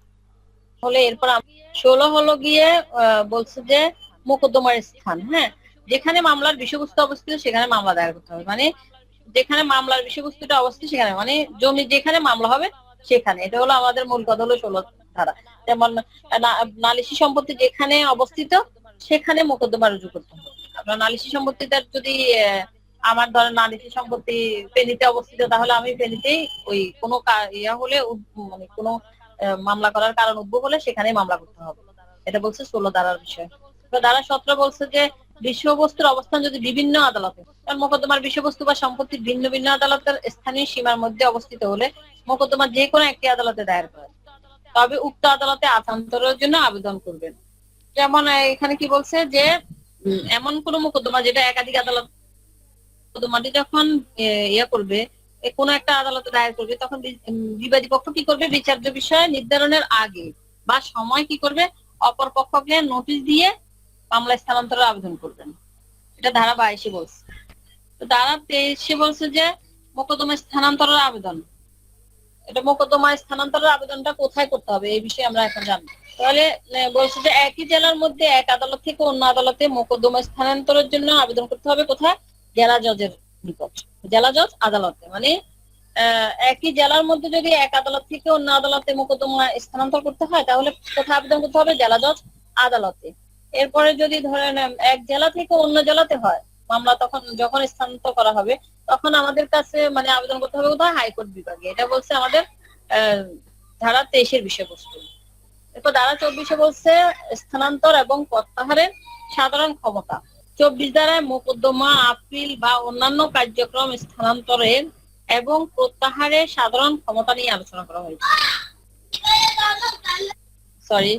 হলে এরপর 16 হলো গিয়ে বলছে যে মোকদ্দমার স্থান। হ্যাঁ, যেখানে মামলার বিষয়বস্তু অবস্থিত সেখানে মামলা দায়ের করতে হবে। মানে যেখানে মামলার বিষয়বস্তুটা অবস্থিত সেখানে, মানে জমি যেখানে মামলা হবে সেখানে। এটা হলো আমাদের মূল কথা হলো 16 ধারা। যেমন নালিশি সম্পত্তি যেখানে অবস্থিত সেখানে মোকদ্দমা রুজু করতে হবে। আপনার নালিশি সম্পত্তিটার যদি আমার ধরেন নালিশি সম্পত্তি ফেনীতে অবস্থিত, তাহলে আমি ফেনীতেই ওই কোনো ইয়া হলে মানে কোনো মামলা করার কারণ উদ্ভব হলে সেখানেই মামলা করতে হবে। এটা বলছে 16 ধারার বিষয়। তো ধারা 17 বলছে যে বিষয়বস্তুর অবস্থান যদি বিভিন্ন আদালতে, কারণ মোকদ্দমার বিষয়বস্তু বা সম্পত্তি ভিন্ন ভিন্ন আদালতের স্থানীয় সীমার মধ্যে অবস্থিত হলে মোকদ্দমা যে কোনো একটি আদালতে দায়ের করা, তবে উক্ত আদালতে হস্তান্তরের জন্য আবেদন করবেন। যেমন এখানে কি বলছে যে এমন কোন মোকদ্দমা যেটা একাধিক আদালত মোকদ্দমাটি যখন ইয়া করবে, কোন একটা আদালতে দায়ের করবে, তখন বিবাদী পক্ষ কি করবে, বিচার্য বিষয় নির্ধারণের আগে বা সময় কি করবে, অপর পক্ষকে নোটিশ দিয়ে মামলা স্থানান্তরের আবেদন করবেন। এটা ধারা 22 বলছে। তো ধারা 23 বলছে যে মোকদ্দমা স্থানান্তরের আবেদন, এটা মোকদ্দমা স্থানান্তরের আবেদনটা কোথায় করতে হবে এই বিষয়ে আমরা এখন জানবো। তাহলে বলছে যে একই জেলার মধ্যে এক আদালত থেকে অন্য আদালতে মোকদ্দমা স্থানান্তরের জন্য আবেদন করতে হবে কোথায়, জেলা জজের নিকট। জেলা জজ আদালতে, মানে একই জেলার মধ্যে যদি এক আদালত থেকে অন্য আদালতে মোকদ্দমা স্থানান্তর করতে হয় তাহলে কোথায় আবেদন করতে হবে, জেলা জজ আদালতে। এরপরে যদি ধরেন এক জেলা থেকে অন্য জেলাতে হয় মামলা, তখন যখন স্থানান্তর করা হবে তখন আমাদের কাছে মানে আবেদন করতে হবে কোথায়, হাইকোর্ট বিভাগে। এটা বলছে আমাদের ধারা 23 বিষয়বস্তু। এরপর ধারা 24 বলছে স্থানান্তর এবং প্রত্যাহারের সাধারণ ক্ষমতা। 24 ধারায় মোকদ্দমা, আপিল বা অন্যান্য কার্যক্রম স্থানান্তরের এবং প্রত্যাহারের সাধারণ ক্ষমতা নিয়ে আলোচনা করা হয়েছে। সরি,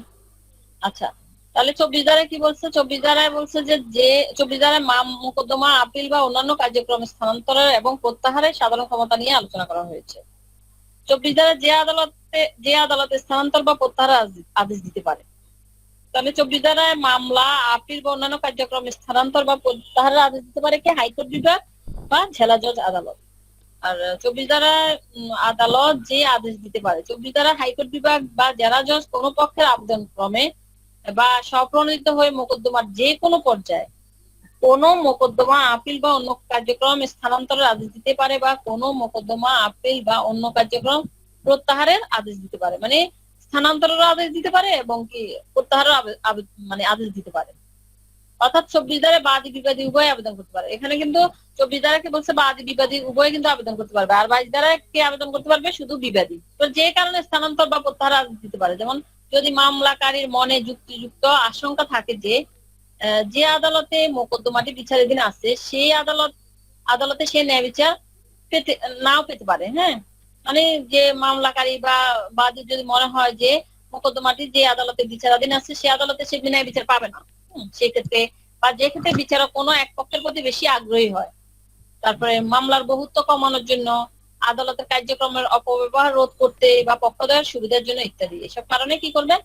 আচ্ছা, তাহলে 24 ধারায় কি বলছে, 24 ধারায় বলছে যে 24 ধারায় মোকদ্দমা, আপিল বা অন্যান্য কার্যক্রম স্থানান্তরের এবং প্রত্যাহারের সাধারণ ক্ষমতা নিয়ে আলোচনা করা হয়েছে। 24 ধারায় যে আদালতে স্থানান্তর বা প্রত্যাহার আদেশ দিতে পারে। তাহলে 24 ধারায় মামলা, আপিল বা অন্যান্য কার্যক্রম স্থানান্তর বা প্রত্যাহারের আদেশ দিতে পারে কি, হাইকোর্ট বিভাগ বা জেলা জজ আদালত। আর 24 ধারায় আদালত যে আদেশ দিতে পারে। 24 ধারা হাইকোর্ট বিভাগ বা জেলা জজ কোন পক্ষের আবেদন ক্রমে বা স্বপ্রণোদিত হয়ে মোকদ্দমার যে কোনো পর্যায়ে কোন মোকদ্দমা, আপিল বা অন্য কার্যক্রম স্থানান্তরের আদেশ দিতে পারে বা কোন মোকদ্দমা, আপিল বা অন্য কার্যক্রম প্রত্যাহারের আদেশ দিতে পারে। মানে স্থানান্তরের আদেশ দিতে পারে এবং কি প্রত্যাহারের মানে আদেশ দিতে পারে। অর্থাৎ 24 ধারায় বাদী বিবাদী উভয় আবেদন করতে পারে। এখানে কিন্তু 24 ধারাকে বলছে বাদী বিবাদী উভয় কিন্তু আবেদন করতে পারবে, আর 22 ধারায় কে আবেদন করতে পারবে, শুধু বিবাদী। তো যে কারণে স্থানান্তর বা প্রত্যাহার আদেশ দিতে পারে, যেমন যদি মামলাকারীর মনে যুক্তিযুক্ত আশঙ্কা থাকে যে যে আদালতে মোকদ্দমাটি বিচারাধীন আছে সেই আদালতে সে ন্যায় বিচার নাও পেতে পারে। হ্যাঁ, মানে যে মামলাকারী বা বাদীর যদি মনে হয় যে মোকদ্দমাটি যে আদালতে বিচারাধীন আছে সে আদালতে সে ন্যায় বিচার পাবে না, সেক্ষেত্রে বা যে ক্ষেত্রে বিচারক কোনো এক পক্ষের প্রতি বেশি আগ্রহী হয়, তারপরে মামলার বহুত্ব কমানোর জন্য, আদালতের কার্যক্রমের অপব্যবহার রোধ করতে বা পক্ষদ্বয়ের সুবিধার জন্য ইত্যাদি, এসব কারণে কি করবে,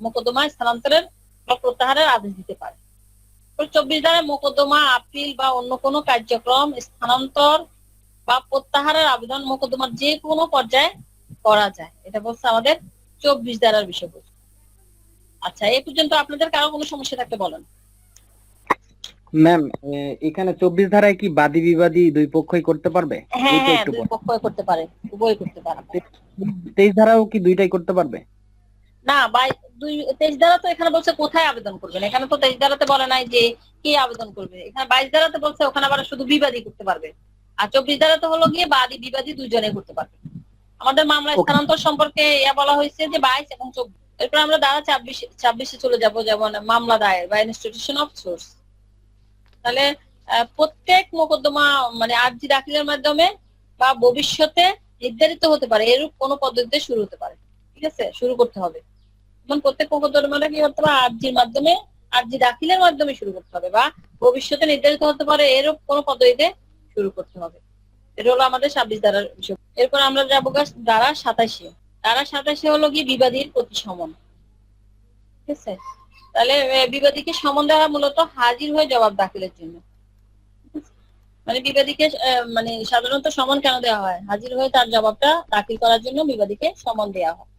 মোকদ্দমা স্থানান্তরের বা প্রত্যাহারের আদেশ দিতে পারে। 24 ধারায় মোকদ্দমা, আপিল বা অন্য কোনো কার্যক্রম স্থানান্তর বা প্রত্যাহারের আবেদন মোকদ্দমার যে কোনো পর্যায়ে করা যায়। এটা বলছে আমাদের 24 ধারার বিষয়বস্তু। আচ্ছা, এই পর্যন্ত আপনাদের কারো কোনো সমস্যা থাকলে বলেন। ম্যাম, এখানে 24 ধারায় কি বাদী বিবাদী দুই পক্ষই করতে পারবে? হ্যাঁ হ্যাঁ, দুই পক্ষই করতে পারে, উভয় করতে পারে। 23 ধারাও কি দুইটাই করতে পারবে? না, 23 ধারা তো এখানে বলছে কোথায় আবেদন করবেন, এখানে তো 23 ধারাতে বলে নাই যে কে আবেদন করবে। এখানে 22 ধারাতে বলছে ওখানে আবার শুধু বিবাদী করতে পারবে, আর 24 ধারাতে হলো গিয়ে বাদী বিবাদী দুইজনে করতে পারবে। আমাদের মামলা স্থানান্তর সম্পর্কে বলা হয়েছে যে 22 এবং 24। এরপর আমরা ধারা 26 চলে যাব, যেমন মামলা দায়ের বা ইনস্টিটিউশন অফ সোর্স। তাহলে প্রত্যেক মোকদ্দমা মানে আর্জি দাখিলের মাধ্যমে বা ভবিষ্যতে নির্ধারিত হতে পারে এরূপ কোন পদ্ধতিতে শুরু হতে পারে। ঠিক আছে, শুরু করতে হবে। যেমন প্রত্যেক মোকদ্দমা কি করতে হবে, আর্জির মাধ্যমে, আর্জি দাখিলের মাধ্যমে শুরু করতে হবে বা ভবিষ্যতে নির্ধারিত হতে পারে এরূপ কোন পদ্ধতিতে শুরু করতে হবে। এটা হলো আমাদের 26 ধারার বিষয়। এরপর আমরা যাবো ধারা 27। ধারা 27 হলো কি বিবাদীর প্রতিসমন। ঠিক আছে, তাহলে বিবাদীকে সমন দেওয়া হয় মূলত হাজির হয়ে জবাব দাখিলের জন্য। মানে বিবাদীকে মানে সাধারণত সমন কেন দেওয়া হয়? হাজির হয়ে তার জবাবটা দাখিল করার জন্য বিবাদীকে সমন দেওয়া হয়।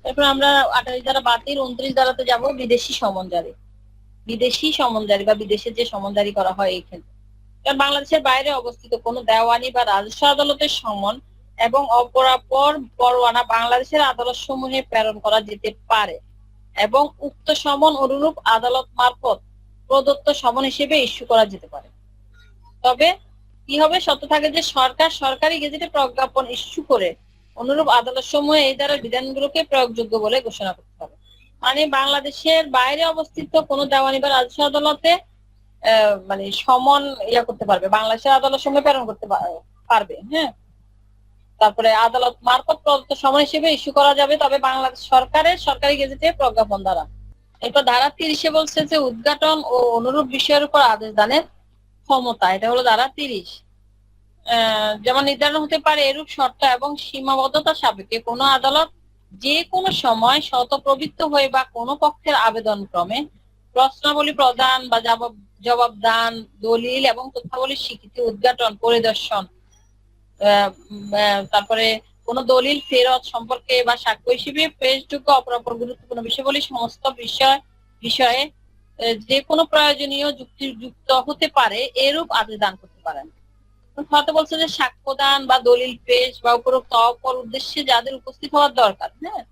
এরপর আমরা 28 ধারা বাতিল, 29 ধারাতে যাব বিদেশি সমন জারি। বিদেশি সমন জারি বা বিদেশে যে সমন জারি করা হয় এই ক্ষেত্রে, কারণ বাংলাদেশের বাইরে অবস্থিত কোনো দেওয়ানি বা রাজস্ব আদালতের সমন এবং অপরাপর পরোয়ানা বাংলাদেশের আদালত সমূহে প্রেরণ করা যেতে পারে এবং উক্ত সমন অনুরূপ আদালত মারফত প্রদত্ত সমন হিসেবে ইস্যু করা যেতে পারে। তবে কি হবে? শর্ত থাকে যে সরকার সরকারি গেজেটে প্রজ্ঞাপন ইস্যু করে অনুরূপ আদালত সমূহে এই ধারার বিধানগুলোকে প্রয়োগযোগ্য বলে ঘোষণা করতে হবে। মানে বাংলাদেশের বাইরে অবস্থিত কোনো দেওয়ানি বা রাজস্ব আদালতে মানে সমন করতে পারবে, বাংলাদেশের আদালত সমূহে প্রেরণ করতে পারবে। হ্যাঁ, তারপরে আদালত মারফত প্রদত্ত সমন হিসেবে ইস্যু করা যাবে, তবে বাংলাদেশ সরকারের সরকারি গেজেটে প্রজ্ঞাপন দ্বারা। এরপর ধারা 30 বলছে যে উদ্ঘাটন ও অনুরূপ বিষয়ের উপর আদেশ দানের ক্ষমতা, এটা হলো ধারা 30। যেমন নির্ধারণ হতে পারে এরূপ শর্ত এবং সীমাবদ্ধতা সাপেক্ষে কোনো আদালত যে কোনো সময় স্বতঃপ্রবৃত্ত হয়ে বা কোনো পক্ষের আবেদন ক্রমে প্রশ্নাবলী প্রদান বা জবাব দান, দলিল এবং তথ্যাবলীর স্বীকৃতি, উদ্ঘাটন, পরিদর্শন, তারপরে কোন দলিল ফেরত সম্পর্কে বা সাক্ষ্য হিসেবে পেশযোগ্য অপরাপর গুরুত্বপূর্ণ বিষয়াবলী সমস্ত বিষয়ে যে কোনো প্রয়োজনীয় যুক্তিযুক্ত হতে পারে এরূপ আদেশ দান করতে পারেন। হয়তো বলছে যে সাক্ষ্যদান বা দলিল পেশ বা উপরোক্ত অপর উদ্দেশ্যে যাদের উপস্থিত হওয়ার দরকার, হ্যাঁ,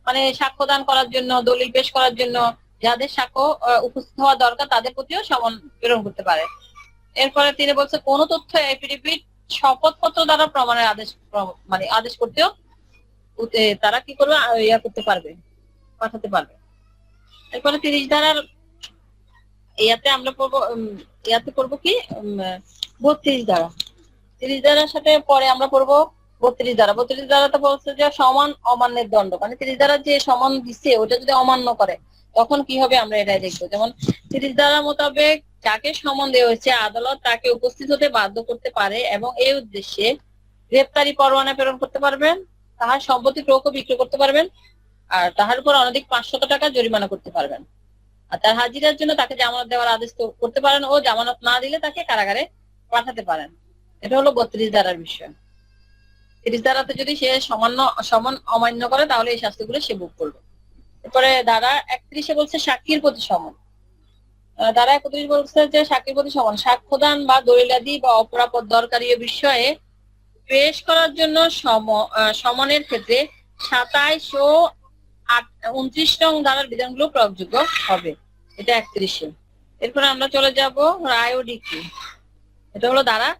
মানে সাক্ষ্যদান করার জন্য, দলিল পেশ করার জন্য যাদের সাক্ষ্য উপস্থিত হওয়া দরকার তাদের প্রতিও সমন প্রেরণ করতে পারে। এরপরে তিনি বলছে কোন তথ্য এফিডেভিট, শপথপত্র দ্বারা প্রমাণের আদেশ করতেও তারা কি করবে? করতে পারবে, পাঠাতে পারবে। এরপরে 30 ধারার আমরা পড়বো কি 32 ধারা। 30 ধারার সাথে পরে আমরা পড়বো 32 ধারা। 32 ধারাতে বলছে যে সমান অমান্যের দণ্ড, মানে 30 ধারা যে সমান দিচ্ছে ওটা যদি অমান্য করে তখন কি হবে আমরা এটাই দেখবো। যেমন 30 ধারা মোতাবেক যাকে সমন দেওয়া হয়েছে আদালত তাকে উপস্থিত হতে বাধ্য করতে পারে এবং এই উদ্দেশ্যে গ্রেপ্তারি পরোয়ানা প্রেরণ করতে পারবেন, তাহার সম্পত্তি ক্রয় ও বিক্রয় করতে পারবেন, আর তাহার উপর অনধিক 500 টাকা জরিমানা করতে পারবেন। আর তার হাজিরার জন্য তাকে জামানত দেওয়ার আদেশ করতে পারেন ও জামানত না দিলে তাকে কারাগারে পাঠাতে পারেন। এটা হলো 32 ধারার বিষয়। 30 ধারাতে যদি সে সমান অমান্য করে তাহলে এই শাস্তিগুলো সে ভোগ করবে। এরপরে ধারা 31 বলছে সাক্ষীর প্রতি সমন। ধারা 31 বলছে যে সাক্ষীর প্রতি সমন সাক্ষ্যদান বা দলিলাদি বা অপরাপর দরকারি বিষয়ে পেশ করার জন্য সমনের ক্ষেত্রে 27 ও 29 নং ধারার বিধানগুলো প্রয়োগযোগ্য হবে। এটা 31-এ। এরপরে আমরা চলে যাব রায় ও ডিক্রি। এটা হলো ধারা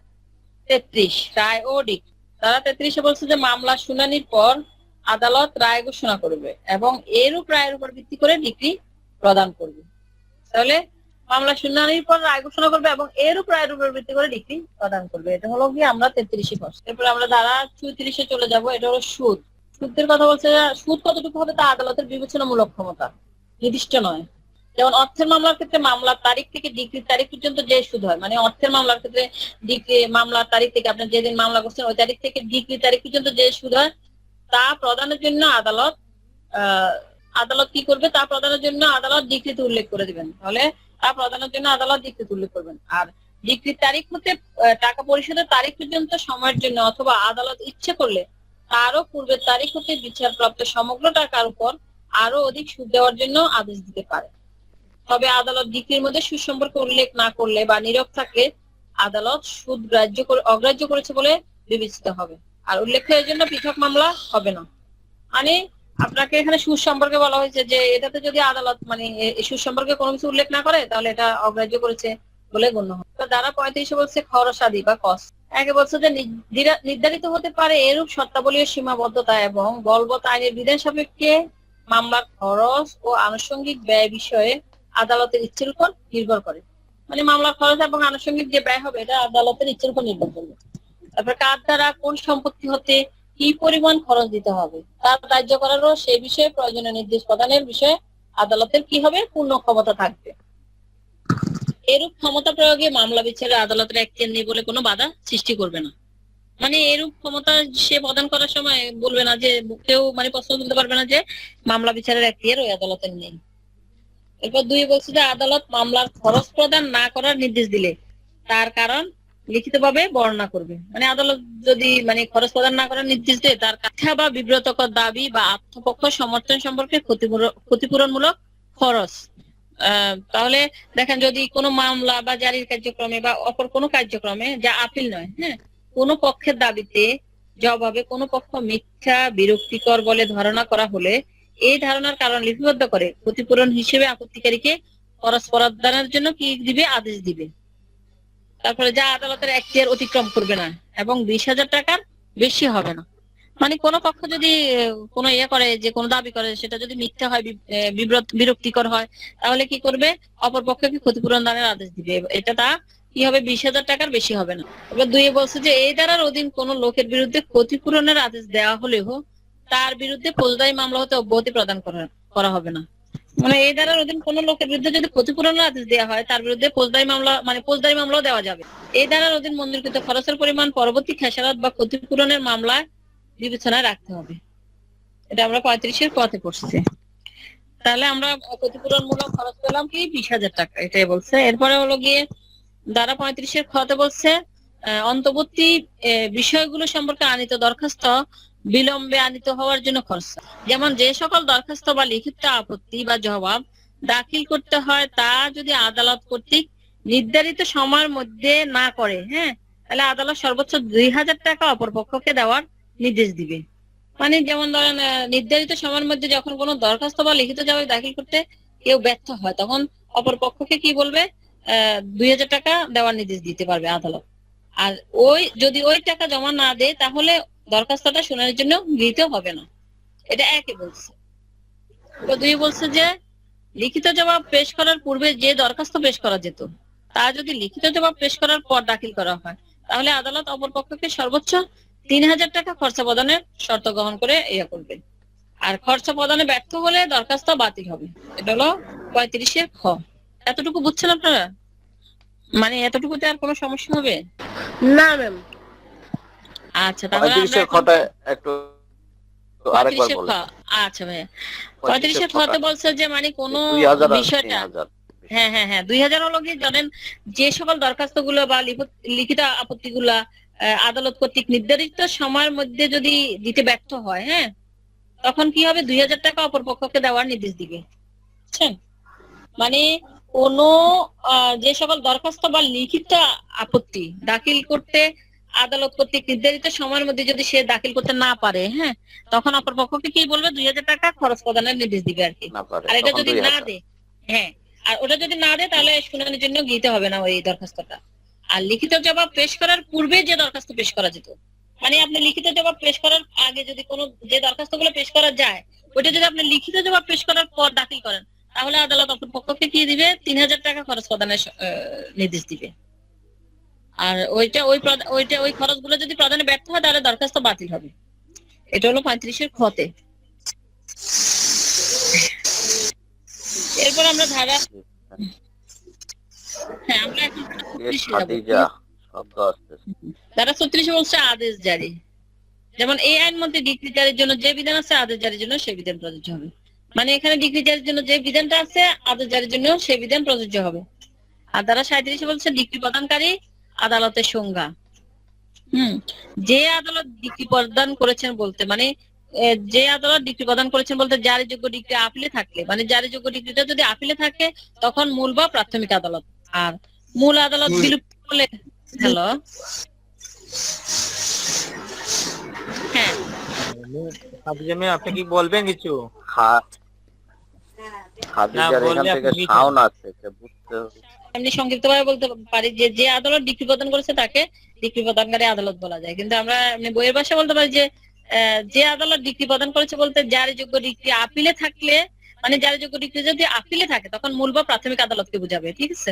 33, রায় ও ডিক্রি। ধারা 33-এ বলছে যে মামলা শুনানির পর আদালত রায় ঘোষণা করবে এবং এরূপ রায়ের উপর ভিত্তি করে ডিক্রি প্রদান করবে। তাহলে মামলা শুনানির পর রায় ঘোষণা করবে এবং এরূপ রায়ের উপর ভিত্তি করে ডিক্রি প্রদান করবে। এটা হলো কি আমরা 33-এ পড়ছি। এরপর আমরা ধারা 34-এ চলে যাব। এটা হলো সুদ। সুদের কথা বলছে, সুদ কতটুকু হবে তা আদালতের বিবেচনামূলক ক্ষমতা, নির্দিষ্ট নয়। যেমন অর্থের মামলার ক্ষেত্রে মামলার তারিখ থেকে ডিক্রির তারিখ পর্যন্ত যে সুদ হয়, মানে অর্থের মামলার ক্ষেত্রে মামলার তারিখ থেকে আপনি যেদিন মামলা করছেন ওই তারিখ থেকে ডিক্রির তারিখ পর্যন্ত যে সুদ হয় তা প্রদানের জন্য আদালত কি করবে? তা প্রদানের জন্য আদালত ডিক্রিতে উল্লেখ করে দিবেন। তাহলে তা প্রদানের জন্য আদালত ডিক্রিতে উল্লেখ করবেন। আর ডিক্রির তারিখ হতে টাকা পরিশোধের তারিখ পর্যন্ত সময়ের জন্য অথবা আদালত ইচ্ছে করলে তারও পূর্বের তারিখ হতে বিচারপ্রাপ্ত সমগ্র টাকার উপর আরো অধিক সুদ দেওয়ার জন্য আদেশ দিতে পারে। তবে আদালত ডিক্রির মধ্যে সুদ সম্পর্কে উল্লেখ না করলে বা নীরব থাকলে আদালত সুদ অগ্রাহ্য করেছে বলে বিবেচিত হবে, আর উল্লেখের জন্য পৃথক মামলা হবে না। মানে আপনাকে এখানে সুদ সম্পর্কে বলা হয়েছে যে এটাতে যদি আদালত সুদ সম্পর্কে কোনো কিছু উল্লেখ না করে তাহলে এটা অগ্রাহ্য করেছে বলে গণ্য হবে। ধারা 35 বলছে খরচাদি বা কস্ট। একে বলছে যে নির্ধারিত হতে পারে এরূপ শর্তাবলী ও সীমাবদ্ধতা এবং বলবৎ আইনের বিধান সাপেক্ষে মামলার খরচ ও আনুষঙ্গিক ব্যয় বিষয়ে আদালতের ইচ্ছের উপর নির্ভর করে। মানে মামলার খরচ এবং আনুষঙ্গিক যে ব্যয় হবে এটা আদালতের ইচ্ছের উপর নির্ভর করবে। তারপর কার দ্বারা কোন সম্পত্তি হতে কি পরিমাণ খরচ দিতে হবে তা ধার্য করারও সেই বিষয়ে প্রয়োজনীয় নির্দেশ প্রদানের বিষয়ে আদালতের কি হবে? পূর্ণ ক্ষমতা থাকবে। এরূপ ক্ষমতা প্রয়োগে মামলা বিচারে আদালতের এখতিয়ার নেই বলে কোনো বাধা সৃষ্টি করবে না। মানে এরূপ ক্ষমতা সে প্রদান করার সময় বলবে না যে কেউ প্রশ্ন তুলতে পারবে না যে মামলা বিচারের এখতিয়ার ওই আদালতের নেই। এরপর 2 বলছে যে আদালত মামলার খরচ প্রদান না করার নির্দেশ দিলে তার কারণ লিখিতভাবে বর্ণনা করবে। মানে আদালত যদি মানে খরচ প্রদান না করার নির্দেশ দেয়, তার মিথ্যা বা বিব্রতকর দাবি বা আত্মপক্ষ সমর্থন সম্পর্কে ক্ষতিপূরণমূলক খরচ। তাহলে দেখেন, যদি কোনো মামলা বা জারির কার্যক্রমে বা অপর কোনো কার্যক্রমে যা আপিল নয়, হ্যাঁ, কোনো পক্ষের দাবিতে জবাবে কোনো পক্ষ মিথ্যা বিরক্তিকর বলে ধারণা করা হলে এই ধারণার কারণ লিপিবদ্ধ করে ক্ষতিপূরণ হিসেবে আপত্তিকারীকে খরচ প্রদানের জন্য কি দিবে, আদেশ দিবে। তারপরে যা আদালতের এখতিয়ার অতিক্রম করবে না এবং 20,000 টাকার বেশি হবে না। মানে কোনো পক্ষ যদি কোনো ইয়ে করে, যে কোনো দাবি করে, সেটা যদি মিথ্যা হয়, বিরক্তিকর হয়, তাহলে কি করবে, অপর পক্ষকে ক্ষতিপূরণ দানের আদেশ দিবে। এটা তা কি হবে, 20,000 টাকার বেশি হবে না। এবার 2 বলছে যে এই ধারার অধীন কোনো লোকের বিরুদ্ধে ক্ষতিপূরণের আদেশ দেওয়া হলেও তার বিরুদ্ধে ফৌজদারি মামলা হতে অব্যাহতি প্রদান করা হবে না। মানে এই ধারার অধীন কোন লোকের বিরুদ্ধে যদি ক্ষতিপূরণের আদেশ দেওয়া হয়, তার বিরুদ্ধে ফৌজদারি মামলা, মানে ফৌজদারি মামলাও দেওয়া যাবে। এই ধারার অধীন মঞ্জুরকৃত খরচের পরিমাণ পরবর্তী খেসারত বা ক্ষতিপূরণের মামলায় বিবেচনায় রাখতে হবে। এটা আমরা 35-এর পথে পড়ছি। তাহলে আমরা ক্ষতিপূরণমূলক খরচ পেলাম কি, 20,000 টাকা, এটাই বলছে। এরপরে হলো গিয়ে ধারা 35-এর খতে বলছে অন্তর্বর্তী বিষয়গুলো সম্পর্কে আনিত দরখাস্ত বিলম্বে আনিত হওয়ার জন্য খরচ। যেমন যে সকল দরখাস্ত বা লিখিত আপত্তি বা জবাব দাখিল করতে হয়, তা যদি আদালত কর্তৃক নির্ধারিত সময়ের মধ্যে না করে, হ্যাঁ, তাহলে আদালত সর্বোচ্চ 2,000 টাকা অপরপক্ষকে দেওয়ার নির্দেশ দিবে। মানে যেমন ধরেন, নির্ধারিত সময়ের মধ্যে যখন কোনো দরখাস্ত বা লিখিত জবাব দাখিল করতে কেউ ব্যর্থ হয়, তখন অপর পক্ষকে কি বলবে, 2,000 টাকা দেওয়ার নির্দেশ দিতে পারবে আদালত। আর যদি ওই টাকা জমা না দেয়, তাহলে দরখাস্তটা শুনানির জন্য গৃহীত হবে না। এটা একই বলছে। তো 2 বলছে যে লিখিত জবাব পেশ করার পূর্বে যে দরখাস্ত পেশ করা যেত, তা যদি লিখিত জবাব পেশ করার পর দাখিল করা হয়, তাহলে আদালত অপর পক্ষকে সর্বোচ্চ 3,000 টাকা খরচা প্রদানের শর্ত গ্রহণ করে ইয়ে করবে। আর খরচা প্রদানে ব্যর্থ হলে দরখাস্ত বাতিল হবে। এটা হলো 35-এর খ। এতটুকু বুঝছেন আপনারা? মানে এতটুকুতে আর কোনো সমস্যা হবে না ম্যাম। আচ্ছা, তাহলে আমরা 35-এর খটা একটু আরেকবার 35-এর খ। বলেন। আচ্ছা ভাইয়া, 35-এর খতে বলছে যে মানে কোনো 2,000 আর বিষয়টা, 3,000 হ্যাঁ হ্যাঁ হ্যাঁ, 2,000 হলো কি, জানেন, যে সকল দরখাস্ত গুলো বা লিখিত আপত্তি গুলা আদালত কর্তৃক নির্ধারিত সময়ের মধ্যে যদি দিতে ব্যর্থ হয়, হ্যাঁ, তখন কি হবে, 2,000 টাকা অপর পক্ষকে দেওয়ার নির্দেশ দিবে। বুঝছেন? মানে কোন যে সকল দরখাস্ত বা লিখিত আপত্তি দাখিল করতে আদালত কর্তৃক নির্ধারিত সময়ের মধ্যে যদি সে দাখিল করতে না পারে, হ্যাঁ, তখন অপর পক্ষকে কি বলবে, 2,000 টাকা খরচ প্রদানের নির্দেশ দিবে আর কি। না পারে, আর এটা তখন যদি না 2,000। দেয়, হ্যাঁ, আর ওটা যদি না দেয়, তাহলে শুনানির জন্য গৃহীত হবে না ওই দরখাস্তটা। আর লিখিত জবাব পেশ করার পূর্বে যে দরখাস্ত পেশ করা যেত, মানে আপনি লিখিত জবাব পেশ করার আগে যদি কোনো যে দরখাস্তগুলো পেশ করা যায়, ওইটা যদি আপনি লিখিত জবাব পেশ করার পর দাখিল করেন, তাহলে আদালত অপর পক্ষকে কি দিবে, 3,000 টাকা খরচ প্রদানের নির্দেশ দিবে। আর ওই খরচগুলো যদি প্রদানে ব্যর্থ হয়, তাহলে দরখাস্ত বাতিল হবে। এটা হলো 35-এর খতে। এরপর আমরা ধারা, হ্যাঁ, আমরা এখন ধারা 36-এ যাবো। খাদিজা শব্দ আসতেছে। ধারা 36 বলছে আদেশ জারি। যেমন এই আইন মতে ডিক্রি জারির জন্য যে বিধান আছে, আদেশ জারির জন্য সেই বিধান প্রযোজ্য হবে। মানে এখানে ডিক্রি জারির জন্য যে বিধানটা আছে, আদেশ জারির জন্য সেই বিধান প্রযোজ্য হবে। আর ধারা 37 বলছে ডিক্রি প্রদানকারী আদালতের সংজ্ঞা। যে আদালত ডিক্রি প্রদান করেছেন বলতে, মানে যে আদালত ডিক্রি প্রদান করেছেন বলতে, জারিযোগ্য ডিক্রি আপিলে থাকলে, মানে জারিযোগ্য ডিক্রিটা যদি আপিলে থাকে, তখন মূল বা প্রাথমিক আদালত। আর মূল আদালত বিলুপ্ত হলে, হ্যালো, হ্যাঁ, খাদিজা ম্যাম, আপনি কি বলবেন কিছু? খাদিজার এখান থেকে সাউন্ড আসছে, বুঝতে হবে। এমনি সংক্ষিপ্তভাবে বলতে পারি যে যে আদালত ডিক্রি প্রদান করেছে তাকে ডিক্রি প্রদানকারী আদালত বলা যায়। কিন্তু আমরা এমনি বইয়ের ভাষায় বলতে পারি যে যে আদালত ডিক্রি প্রদান করেছে বলতে, জারিযোগ্য ডিক্রি আপিলে থাকলে, মানে জারিযোগ্য ডিক্রি যদি আপিলে থাকে, তখন মূল বা প্রাথমিক আদালতকে বোঝাবে, ঠিক আছে।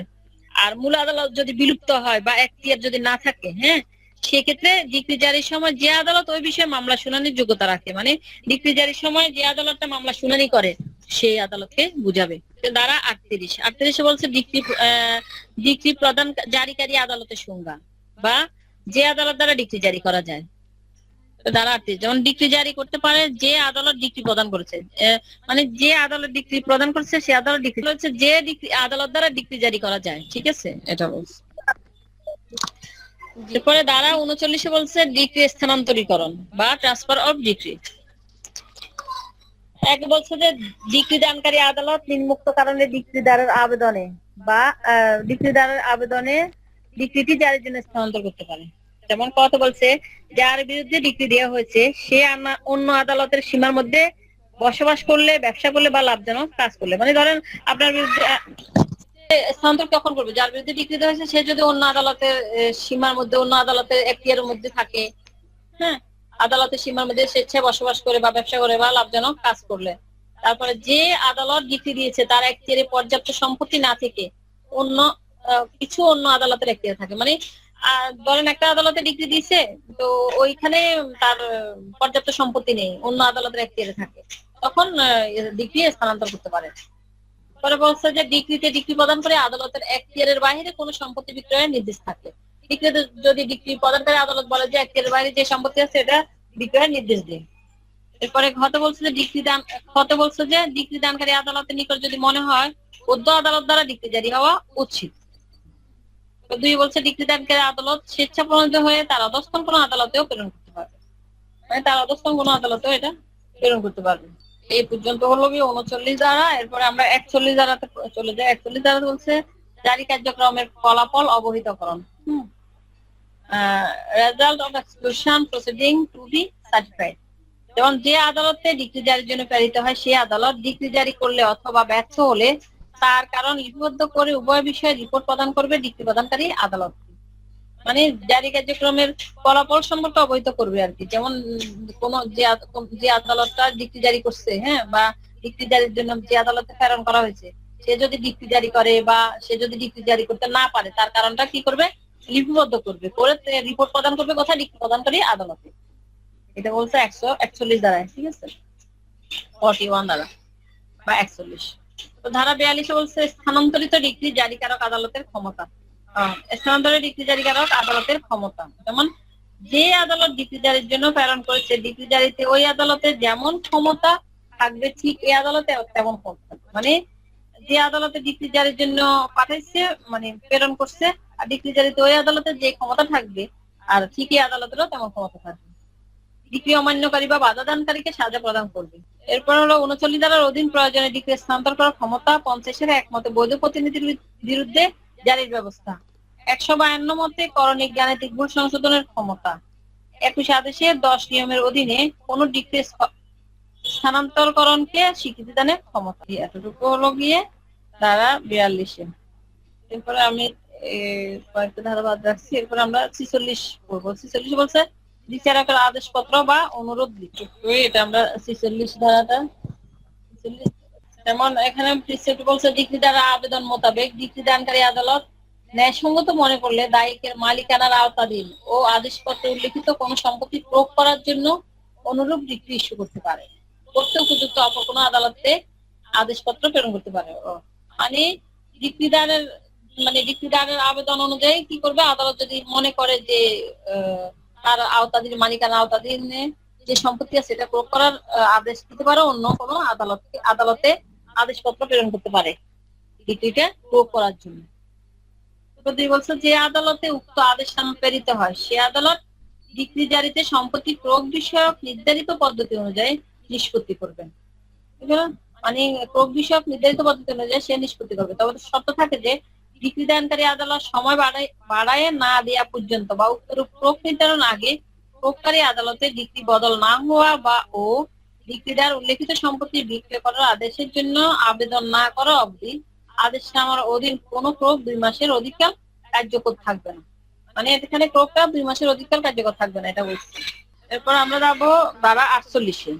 আর মূল আদালত যদি বিলুপ্ত হয় বা এখতিয়ার যদি না থাকে, হ্যাঁ, সেক্ষেত্রে ডিক্রি জারির সময় যে আদালত ওই বিষয়ে মামলা শুনানির যোগ্যতা রাখে, মানে ডিক্রি জারির সময় যে আদালতটা মামলা শুনানি করে, সেই আদালতকে বুঝাবে। ধারা 38 বলছে ডিক্রি প্রদান জারিকারী আদালতের সংজ্ঞা, বা যে আদালত দ্বারা ডিক্রি জারি করা যায়। ধারা 38 যেমন ডিক্রি জারি করতে পারে যে আদালত ডিক্রি প্রদান করেছে, মানে যে আদালত ডিক্রি প্রদান করেছে সে আদালত ডিক্রি হচ্ছে যে ডিক্রি আদালত দ্বারা ডিক্রি জারি করা যায়, ঠিক আছে, এটা বলছে। এরপরে ধারা 39 বলছে ডিক্রি স্থানান্তরীকরণ বা ট্রান্সফার অফ ডিক্রি। এক বলছে যে ডিক্রি দানকারী আদালত নিম্নোক্ত কারণে ডিক্রিদারের আবেদনে বা ডিক্রিদারের আবেদনে ডিক্রিটি জারির জন্য স্থানান্তর করতে পারে। যেমন কত বলছে, যার বিরুদ্ধে ডিক্রি দেওয়া হয়েছে সে অন্য আদালতের সীমার মধ্যে বসবাস করলে, ব্যবসা করলে বা লাভজনক কাজ করলে, মানে ধরেন আপনার বিরুদ্ধে স্থানান্তর কখন করবে, যার বিরুদ্ধে ডিক্রি দেওয়া হয়েছে সে যদি অন্য আদালতের সীমার মধ্যে, অন্য আদালতের এখতিয়ারের মধ্যে থাকে, হ্যাঁ, আদালতের সীমার মধ্যে স্বেচ্ছায় বসবাস করে বা ব্যবসা করে বা লাভজনক কাজ করলে। তারপরে যে আদালত ডিক্রি দিয়েছে তার এখতিয়ারে পর্যাপ্ত সম্পত্তি না থেকে অন্য কিছু অন্য আদালতের এখতিয়ারে থাকে, মানে ধরেন একটা আদালতে ডিক্রি দিয়েছে তো ওইখানে তার পর্যাপ্ত সম্পত্তি নেই, অন্য আদালতের এখতিয়ারে থাকে, তখন ডিক্রি স্থানান্তর করতে পারে। পরে বলছে যে ডিক্রিতে ডিক্রি প্রদান করে আদালতের এখতিয়ারের বাইরে কোনো সম্পত্তি বিক্রয়ের নির্দেশ থাকে। ডিক্রিতে যদি ডিক্রি প্রদানকারী আদালত বলে যে এখতিয়ারের বাইরে যে সম্পত্তি আছে এটা বিক্রয়ের নির্দেশ দেয়। এরপরে ঘতে বলছে যে ডিক্রি দানকারী আদালতের নিকট যদি মনে হয় উদ্ধ আদালত দ্বারা ডিক্রি জারি হওয়া উচিত। দুই বলছে ডিক্রি দানকারী আদালত স্বেচ্ছা প্রণোদিত হয়ে তার অধস্তন কোনো আদালতেও প্রেরণ করতে পারবে, মানে তার অধস্তন কোনো আদালতেও এটা প্রেরণ করতে পারবে। এই পর্যন্ত হলো কি 39 ধারা। এরপরে আমরা 41 ধারাতে চলে যাই। 41 ধারা বলছে জারি কার্যক্রমের ফলাফল অবহিতকরণ, result of execution proceeding to be certified. যেমন যে আদালতে ডিক্রি জারির জন্য প্রেরিত হয় সেই আদালত ডিক্রি জারি করলে অথবা ব্যর্থ হলে তার কারণ লিপিবদ্ধ করে উভয় বিষয়ে রিপোর্ট প্রদান করবে ডিক্রি প্রদানকারী আদালত, মানে জারি কার্যক্রমের ফলাফল সম্পর্কে অবহিত করবে আর কি। যেমন কোন যে আদালতটা ডিক্রি জারি করছে, হ্যাঁ, বা ডিক্রি জারির জন্য যে আদালতে প্রেরণ করা হয়েছে সে যদি ডিক্রি জারি করে বা সে যদি ডিক্রি জারি করতে না পারে তার কারণটা কি করবে, লিপিবদ্ধ করবে, করে রিপোর্ট প্রদান করবে কোথায়, ডিক্রি প্রদানকারী আদালতে। এটা বলছে 141 ধারায়, ঠিক আছে, 41 ধারা বা 41। তো ধারা 42 বলছে স্থানান্তরিত ডিক্রি জারিকারক আদালতের ক্ষমতা। স্থানান্তরিত ডিক্রি জারিকারক আদালতের ক্ষমতা, যেমন যে আদালত ডিক্রি জারির জন্য প্রেরণ করেছে ডিক্রি জারিতে ওই আদালতে যেমন ক্ষমতা থাকবে ঠিক এই আদালতে তেমন ক্ষমতা, মানে যে আদালতে ডিক্রি জারির জন্য পাঠাইছে মানে প্রেরণ করছে আর ডিক্রি জারিতে ওই আদালতে যে ক্ষমতা থাকবে আর ঠিক এই আদালতেরও তেমন ক্ষমতা থাকবে। ডিক্রি অমান্যকারী বা বাধা দানকারীকে সাজা প্রদান করবে। এরপর হলো 39 ধারার অধীন প্রয়োজনে ডিক্রি স্থানান্তর করার ক্ষমতা 50-এর একমতে বৈধ প্রতিনিধির বিরুদ্ধে জারির ব্যবস্থা। 152 মতে করণিক জ্ঞানেতিক ভুল সংশোধনের ক্ষমতা। 21 আদেশের 10 নিয়মের অধীনে কোন ডিক্রি স্থানান্তরকরণকে স্বীকৃতি দানের ক্ষমতা। এতটুকু হলো গিয়ে ধারা 42। এরপরে আমি কয়েকটা ধারা বাদ রাখছি। এরপরে আমরা 46 পড়বো। 46 বলছে বিচারকের আদেশপত্র বা অনুরোধ লিখি, এটা আমরা 46 ধারাটা। যেমন এখানে বলছে ডিক্রি দ্বারা আবেদন মোতাবেক ডিক্রি দানকারী আদালত ন্যায়সঙ্গত মনে করলে দায়িকের মালিকানার আওতাধীন ও আদেশপত্রে উল্লেখিত কোন সম্পত্তি প্রয়োগ করার জন্য অনুরূপ ডিক্রি ইস্যু করতে পারে, করতে উপযুক্ত অপর কোনো আদালতে আদেশপত্র প্রেরণ করতে পারে। মানে ডিক্রি দানের আবেদন অনুযায়ী কি করবে, আদালত যদি মনে করে যে তার আওতাধীন, মালিকানা আওতাধীনে যে সম্পত্তি আছে সেটা প্রয়োগ করার আদেশ দিতে পারে, অন্য কোনো আদালতে আদেশপত্র প্রেরণ করতে পারে ডিক্রিটা প্রয়োগ করার জন্য। বলছে যে আদালতে উক্ত আদেশ প্রেরিত হয় সে আদালত ডিক্রি জারিতে সম্পত্তি প্রয়োগ বিষয়ক নির্ধারিত পদ্ধতি অনুযায়ী নিষ্পত্তি করবেন। মানে প্রয়োগ বিষয়ক নির্ধারিত পদ্ধতি অনুযায়ী সে নিষ্পত্তি করবে। তবে শর্ত থাকে যে ডিক্রি দানকারী আদালত সময় বাড়ায় না দেওয়া পর্যন্ত বা উক্তরূপ প্রয়োগ নির্ধারণ আগে প্রয়োগকারী আদালতে ডিক্রি বদল না হওয়া বা ও ডিক্রিদার উল্লেখিত সম্পত্তি বিক্রয় করার আদেশের জন্য আবেদন না করা অবধি আদেশনামার অধীন কোন প্রয়োগ 2 মাসের অধিককাল কার্যকর থাকবে না। মানে এখানে প্রয়োগটা 2 মাসের অধিককাল কার্যকর থাকবে না, এটা বলছি। এরপর আমরা যাবো ধারা 48।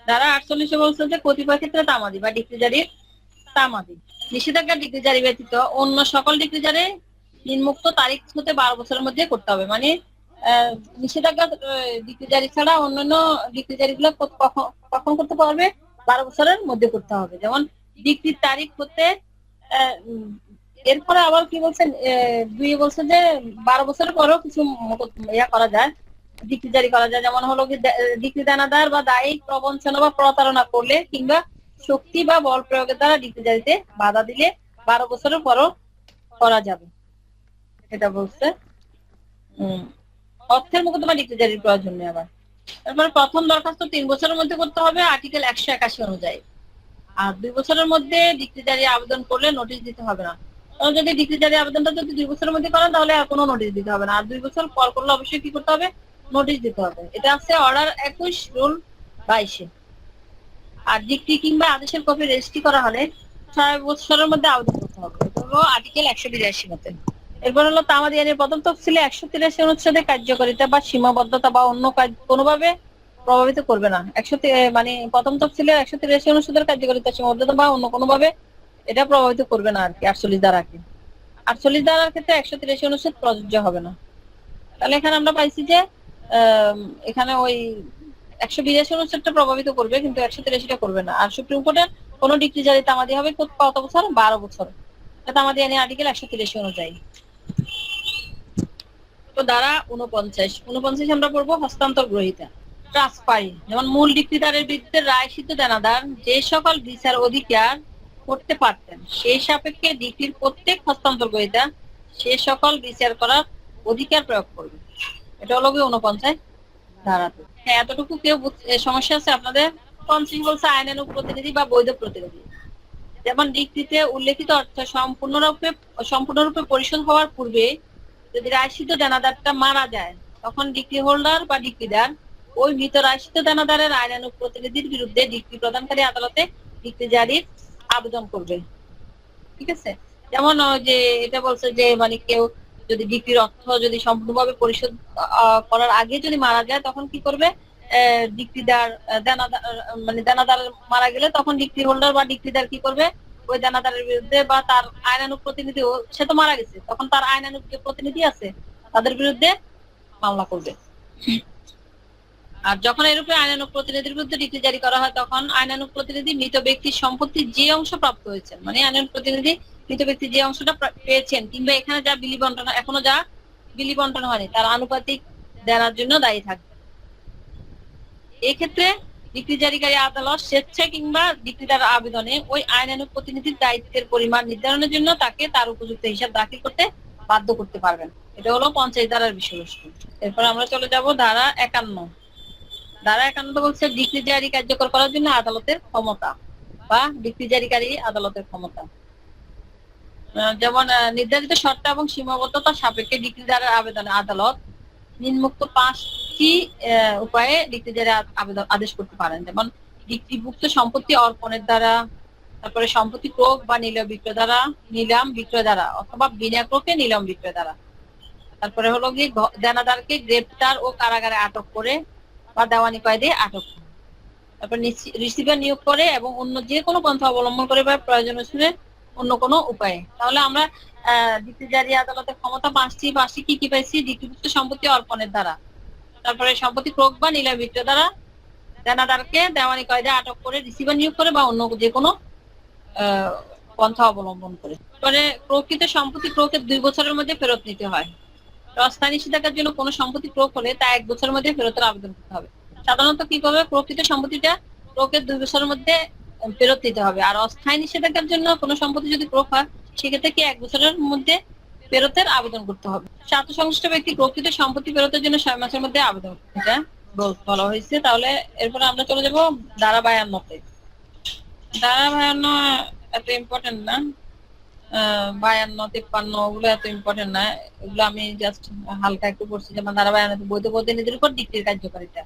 ধারা 48 বলছে যে কতিপয় ক্ষেত্রে তামাদি বা ডিক্রি জারির তামাদি নিষেধাজ্ঞা ডিক্রি জারি ব্যতীত অন্য সকল ডিক্রি জারি নিম্নোক্ত তারিখ হতে 12 বছরের মধ্যে করতে হবে। মানে নিষেধাজ্ঞা ডিক্রি জারি ছাড়া অন্যান্য ডিক্রি জারি গুলো কখন করতে পারবে, 12 বছরের মধ্যে করতে হবে। যেমন ডিক্রির তারিখ হতে এরপরে আবার কি বলছেন, দুই বলছে যে 12 বছরের পরেও কিছু ইয়া করা যায়, ডিক্রি জারি করা যায়। যেমন হলো কি ডিক্রি দানাদার বা দায়িক প্রবঞ্চনা বা প্রতারণা করলে কিংবা শক্তি বা বল প্রয়োগের দ্বারা ডিক্রি জারিতে বাধা দিলে 12 বছরের পরও করা যাবে, এটা বলছে। অর্থের মোকদ্দমা ডিক্রি জারির প্রয়োজন নেই। আবার তারপরে প্রথম দরখাস্ত 3 বছরের মধ্যে করতে হবে আর্টিকেল 181 অনুযায়ী, আর 2 বছরের মধ্যে ডিক্রি জারি আবেদন করলে নোটিশ দিতে হবে না। যদি ডিক্রি জারি আবেদনটা যদি 2 বছরের মধ্যে করেন তাহলে আর কোনো নোটিশ দিতে হবে না, আর 2 বছর পর করলে অবশ্যই কি করতে হবে, নোটিশ দিতে হবে। এটা আছে অর্ডার 21 রুল 22-এ। আর ডিক্রি কিংবা আদেশের কপি রেজিস্ট্রি করা হলে 6 বছরের মধ্যে আবেদন করতে হবে। এটা হলো আর্টিকেল 182 মতে। এরপর হলো তামাদি আইনের প্রথম তফসিলে 183 অনুচ্ছেদে কার্যকারিতা বা সীমাবদ্ধতা বা অন্য কাজ কোনোভাবে প্রভাবিত করবে না। মানে প্রথম তফসিলের 183 অনুচ্ছেদের কার্যকারিতা সীমাবদ্ধতা বা অন্য কোনোভাবে এটা প্রভাবিত করবে না আর কি। 48 ধারাকে 48 ধারার ক্ষেত্রে 183 অনুচ্ছেদ প্রযোজ্য হবে না। তাহলে এখানে আমরা পাইছি যে এখানে ওই 182 অনুচ্ছেদটা প্রভাবিত করবে কিন্তু 183টা করবে না। আর সুপ্রিম কোর্টের কোন ডিক্রি জারি তামাদি হবে কত বছর, 12 বছর। তামাদি আইনের আর্টিকেল 183 অনুযায়ী। তো ধারা 49 আমরা পড়বো হস্তান্তর গ্রহীতা ট্রান্সফারি। যেমন মূল ডিক্রিদারের বিরুদ্ধে রায় সিদ্ধ দেনাদার যে সকল বিচার অধিকার করতে পারতেন সেই সাপেক্ষে ডিক্রির প্রত্যেক হস্তান্তর গ্রহীতা সে সকল বিচার করার অধিকার প্রয়োগ করবে। এটা হলো 49 ধারাতে। হ্যাঁ, এতটুকু কেউ সমস্যা আছে আপনাদের? 50 বলছে আইনানুগ প্রতিনিধি বা বৈধ প্রতিনিধি। যেমন ডিক্রিতে উল্লেখিত অর্থ সম্পূর্ণরূপে পরিশোধ হওয়ার পূর্বে যদি রায়সিদ্ধ দেনাদারটা মারা যায় তখন ডিক্রি হোল্ডার বা ডিক্রিদার ওই মৃত রায়সিদ্ধ দেনাদারের আইনানুগ প্রতিনিধির বিরুদ্ধে ডিক্রি প্রদানকারী আদালতে ডিক্রি জারির আবেদন করবে। ঠিক আছে? যেমন যে এটা বলছে যে মানে কেউ যদি ডিক্রির অর্থ যদি সম্পূর্ণভাবে পরিশোধ করার আগে যদি মারা যায় তখন কি করবে, ডিক্রিদার দেনাদার মারা গেলে তখন ডিক্রি হোল্ডার বা ডিক্রিদার কি করবে, ওই দেনাদারের বিরুদ্ধে বা তার আইনানুগ প্রতিনিধি, সে তো মারা গেছে, তখন তার আইনানুগ যে প্রতিনিধি আছে তাদের বিরুদ্ধে মামলা করবে। আর যখন এরূপে আইনানুগ প্রতিনিধির বিরুদ্ধে ডিক্রি জারি করা হয় তখন আইনানুগ প্রতিনিধি মৃত ব্যক্তির সম্পত্তির যে অংশ প্রাপ্ত হয়েছে, মানে আইনানুগ প্রতিনিধি মৃত ব্যক্তি যে অংশটা পেয়েছেন কিংবা এখানে যা বিলি বন্টন এখনো যা বিলি বন্টন হয়নি তার আনুপাতিক দেনার জন্য দায়ী থাকবে। এক্ষেত্রে ডিক্রি জারিকারী আদালত স্বেচ্ছায় কিংবা ডিক্রিদার আবেদনে ওই আইনানুগ প্রতিনিধির দায়িত্বের পরিমাণ নির্ধারণের জন্য তাকে তার উপযুক্ত হিসাব দাখিল করতে বাধ্য করতে পারবেন। এটা হলো 50 ধারার বিষয়বস্তু। এরপর আমরা চলে যাব ধারা 51। ধারা 51 বলছে ডিক্রি জারি কার্যকর করার জন্য আদালতের ক্ষমতা বা ডিক্রি জারিকারী আদালতের ক্ষমতা। যেমন নির্ধারিত শর্ত এবং সীমাবদ্ধতা সাপেক্ষে ডিক্রি জারির আবেদনে আদালত নিম্নোক্ত 5টি উপায়ে ডিক্রি জারি আদেশ করতে পারেন। যেমন ডিক্রিভুক্ত সম্পত্তি অর্পণের দ্বারা, তারপরে সম্পত্তি ক্রয় বা নিলাম বিক্রয় দ্বারা, নিলাম বিক্রয় দ্বারা অথবা বিনা ক্রয়ে নিলাম বিক্রয় দ্বারা। তারপরে হলো কি দেনাদারকে গ্রেপ্তার ও কারাগারে আটক করে বা দেওয়ানি কয়েদে আটক করে, তারপর রিসিভার নিয়োগ করে এবং অন্য যে কোনো পন্থা অবলম্বন করে বা প্রয়োজন শুনে অন্য কোনো উপায়ে। তাহলে আমরা ডিক্রি জারি আদালতের ক্ষমতা 5টি কি কি পাইছি? ডিক্রিভুক্ত সম্পত্তি অর্পণের দ্বারা, তারপরে সম্পত্তি ক্রয় বা নিলাম বিক্রয় দ্বারা, দেনাদারকে দেওয়ানি কয়েদে আটক করে রিসিভার নিয়োগ করে বা অন্য যে কোনো পন্থা অবলম্বন করে। পরে প্রকৃত সম্পত্তি ক্রয়কে 2 বছরের মধ্যে ফেরত নিতে হয়। অস্থায়ী নিষেধাজ্ঞার জন্য কোনো সম্পত্তি ক্রয় হলে তা 1 বছরের মধ্যে ফেরতের আবেদন করতে হবে। সাধারণত কি করবে, প্রকৃত সম্পত্তিটা ক্রয়কে 2 বছরের মধ্যে ফেরত দিতে হবে। আর অস্থায়ী নিষেধাজ্ঞার জন্য কোনো সম্পত্তি যদি ক্রয় হয় সেক্ষেত্রে কি 1 বছরের মধ্যে ফেরতের আবেদন করতে হবে। স্বার্থ সংশ্লিষ্ট ব্যক্তি প্রকৃত সম্পত্তি ফেরতের জন্য 6 মাসের মধ্যে আবেদন করতে, এটা বলা হয়েছে। তাহলে এরপরে আমরা চলে যাব ধারা 52-তে। ধারা 52 এত ইম্পর্টেন্ট না, 52, 53 ওগুলো এত ইম্পর্টেন্ট না, এগুলো আমি জাস্ট হালকা একটু পড়ছি। যেমন ধারা 52 বৈধ প্রতিনিধির উপর ডিক্রির কার্যকারিতা।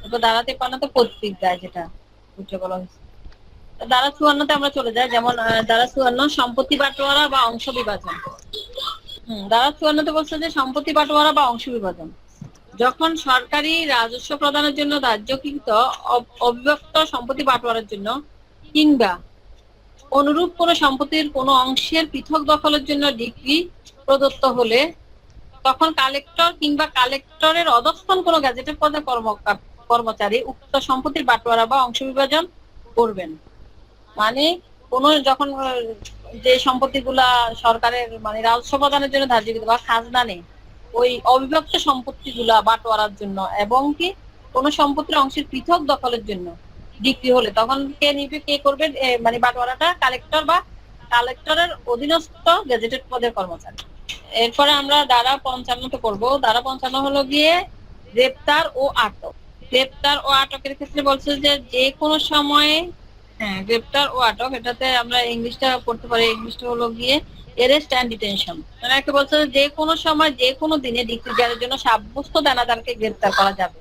এরপর ধারা 53 পৈতৃক দায়, যেটা উঠে বলা হয়েছে। ধারা 54-তে আমরা চলে যাই। যেমন ধারা 54 সম্পত্তি বাটোয়ারা বা অংশ বিভাজন। ধারা 54-তে বলছে যে সম্পত্তি বাটোয়ারা বা অংশ বিভাজন যখন সরকারি রাজস্ব প্রদানের জন্য ধার্যকৃত অবিভক্ত সম্পত্তি বাটোয়ারার জন্য কিংবা অনুরূপ কোন সম্পত্তির কোন অংশের পৃথক দখলের জন্য ডিক্রি প্রদত্ত হলে তখন কালেক্টর কিংবা কালেক্টরের অধস্তন কোন গ্যাজেটের পদে কর্মচারী উক্ত সম্পত্তির বাটোয়ারা বা অংশ বিভাজন করবেন। মানে কোন যখন যে সম্পত্তিগুলা সরকারের মানে রাজস্ব প্রদানের জন্য ধার্যকৃত বা খাজনা নেই ওই অবিভক্ত সম্পত্তিগুলা বাটোয়ারার জন্য এবং কি কোন সম্পত্তির অংশের পৃথক দখলের জন্য ডিক্রি হলে তখন কে নিবে, কে করবে, মানে বাটোয়ারাটা কালেক্টর বা কালেক্টরের অধীনস্থ গেজেটেড পদের কর্মচারী। এরপরে আমরা ধারা 55 করব। ধারা 55 হলো গিয়ে গ্রেপ্তার ও আটক। গ্রেপ্তার ও আটকের ক্ষেত্রে বলছে যে কোনো সময়ে, গ্রেপ্তার ও আটক, এটাতে আমরা ইংলিশটা পড়তে পারি। ইংলিশটা হলো গিয়ে অ্যারেস্ট এন্ড ডিটেনশন। মানে একটা বলছে যে কোনো সময় যে কোনো দিনে ডিক্রি জারির জন্য সাব্যস্ত দানাদারকে গ্রেপ্তার করা যাবে।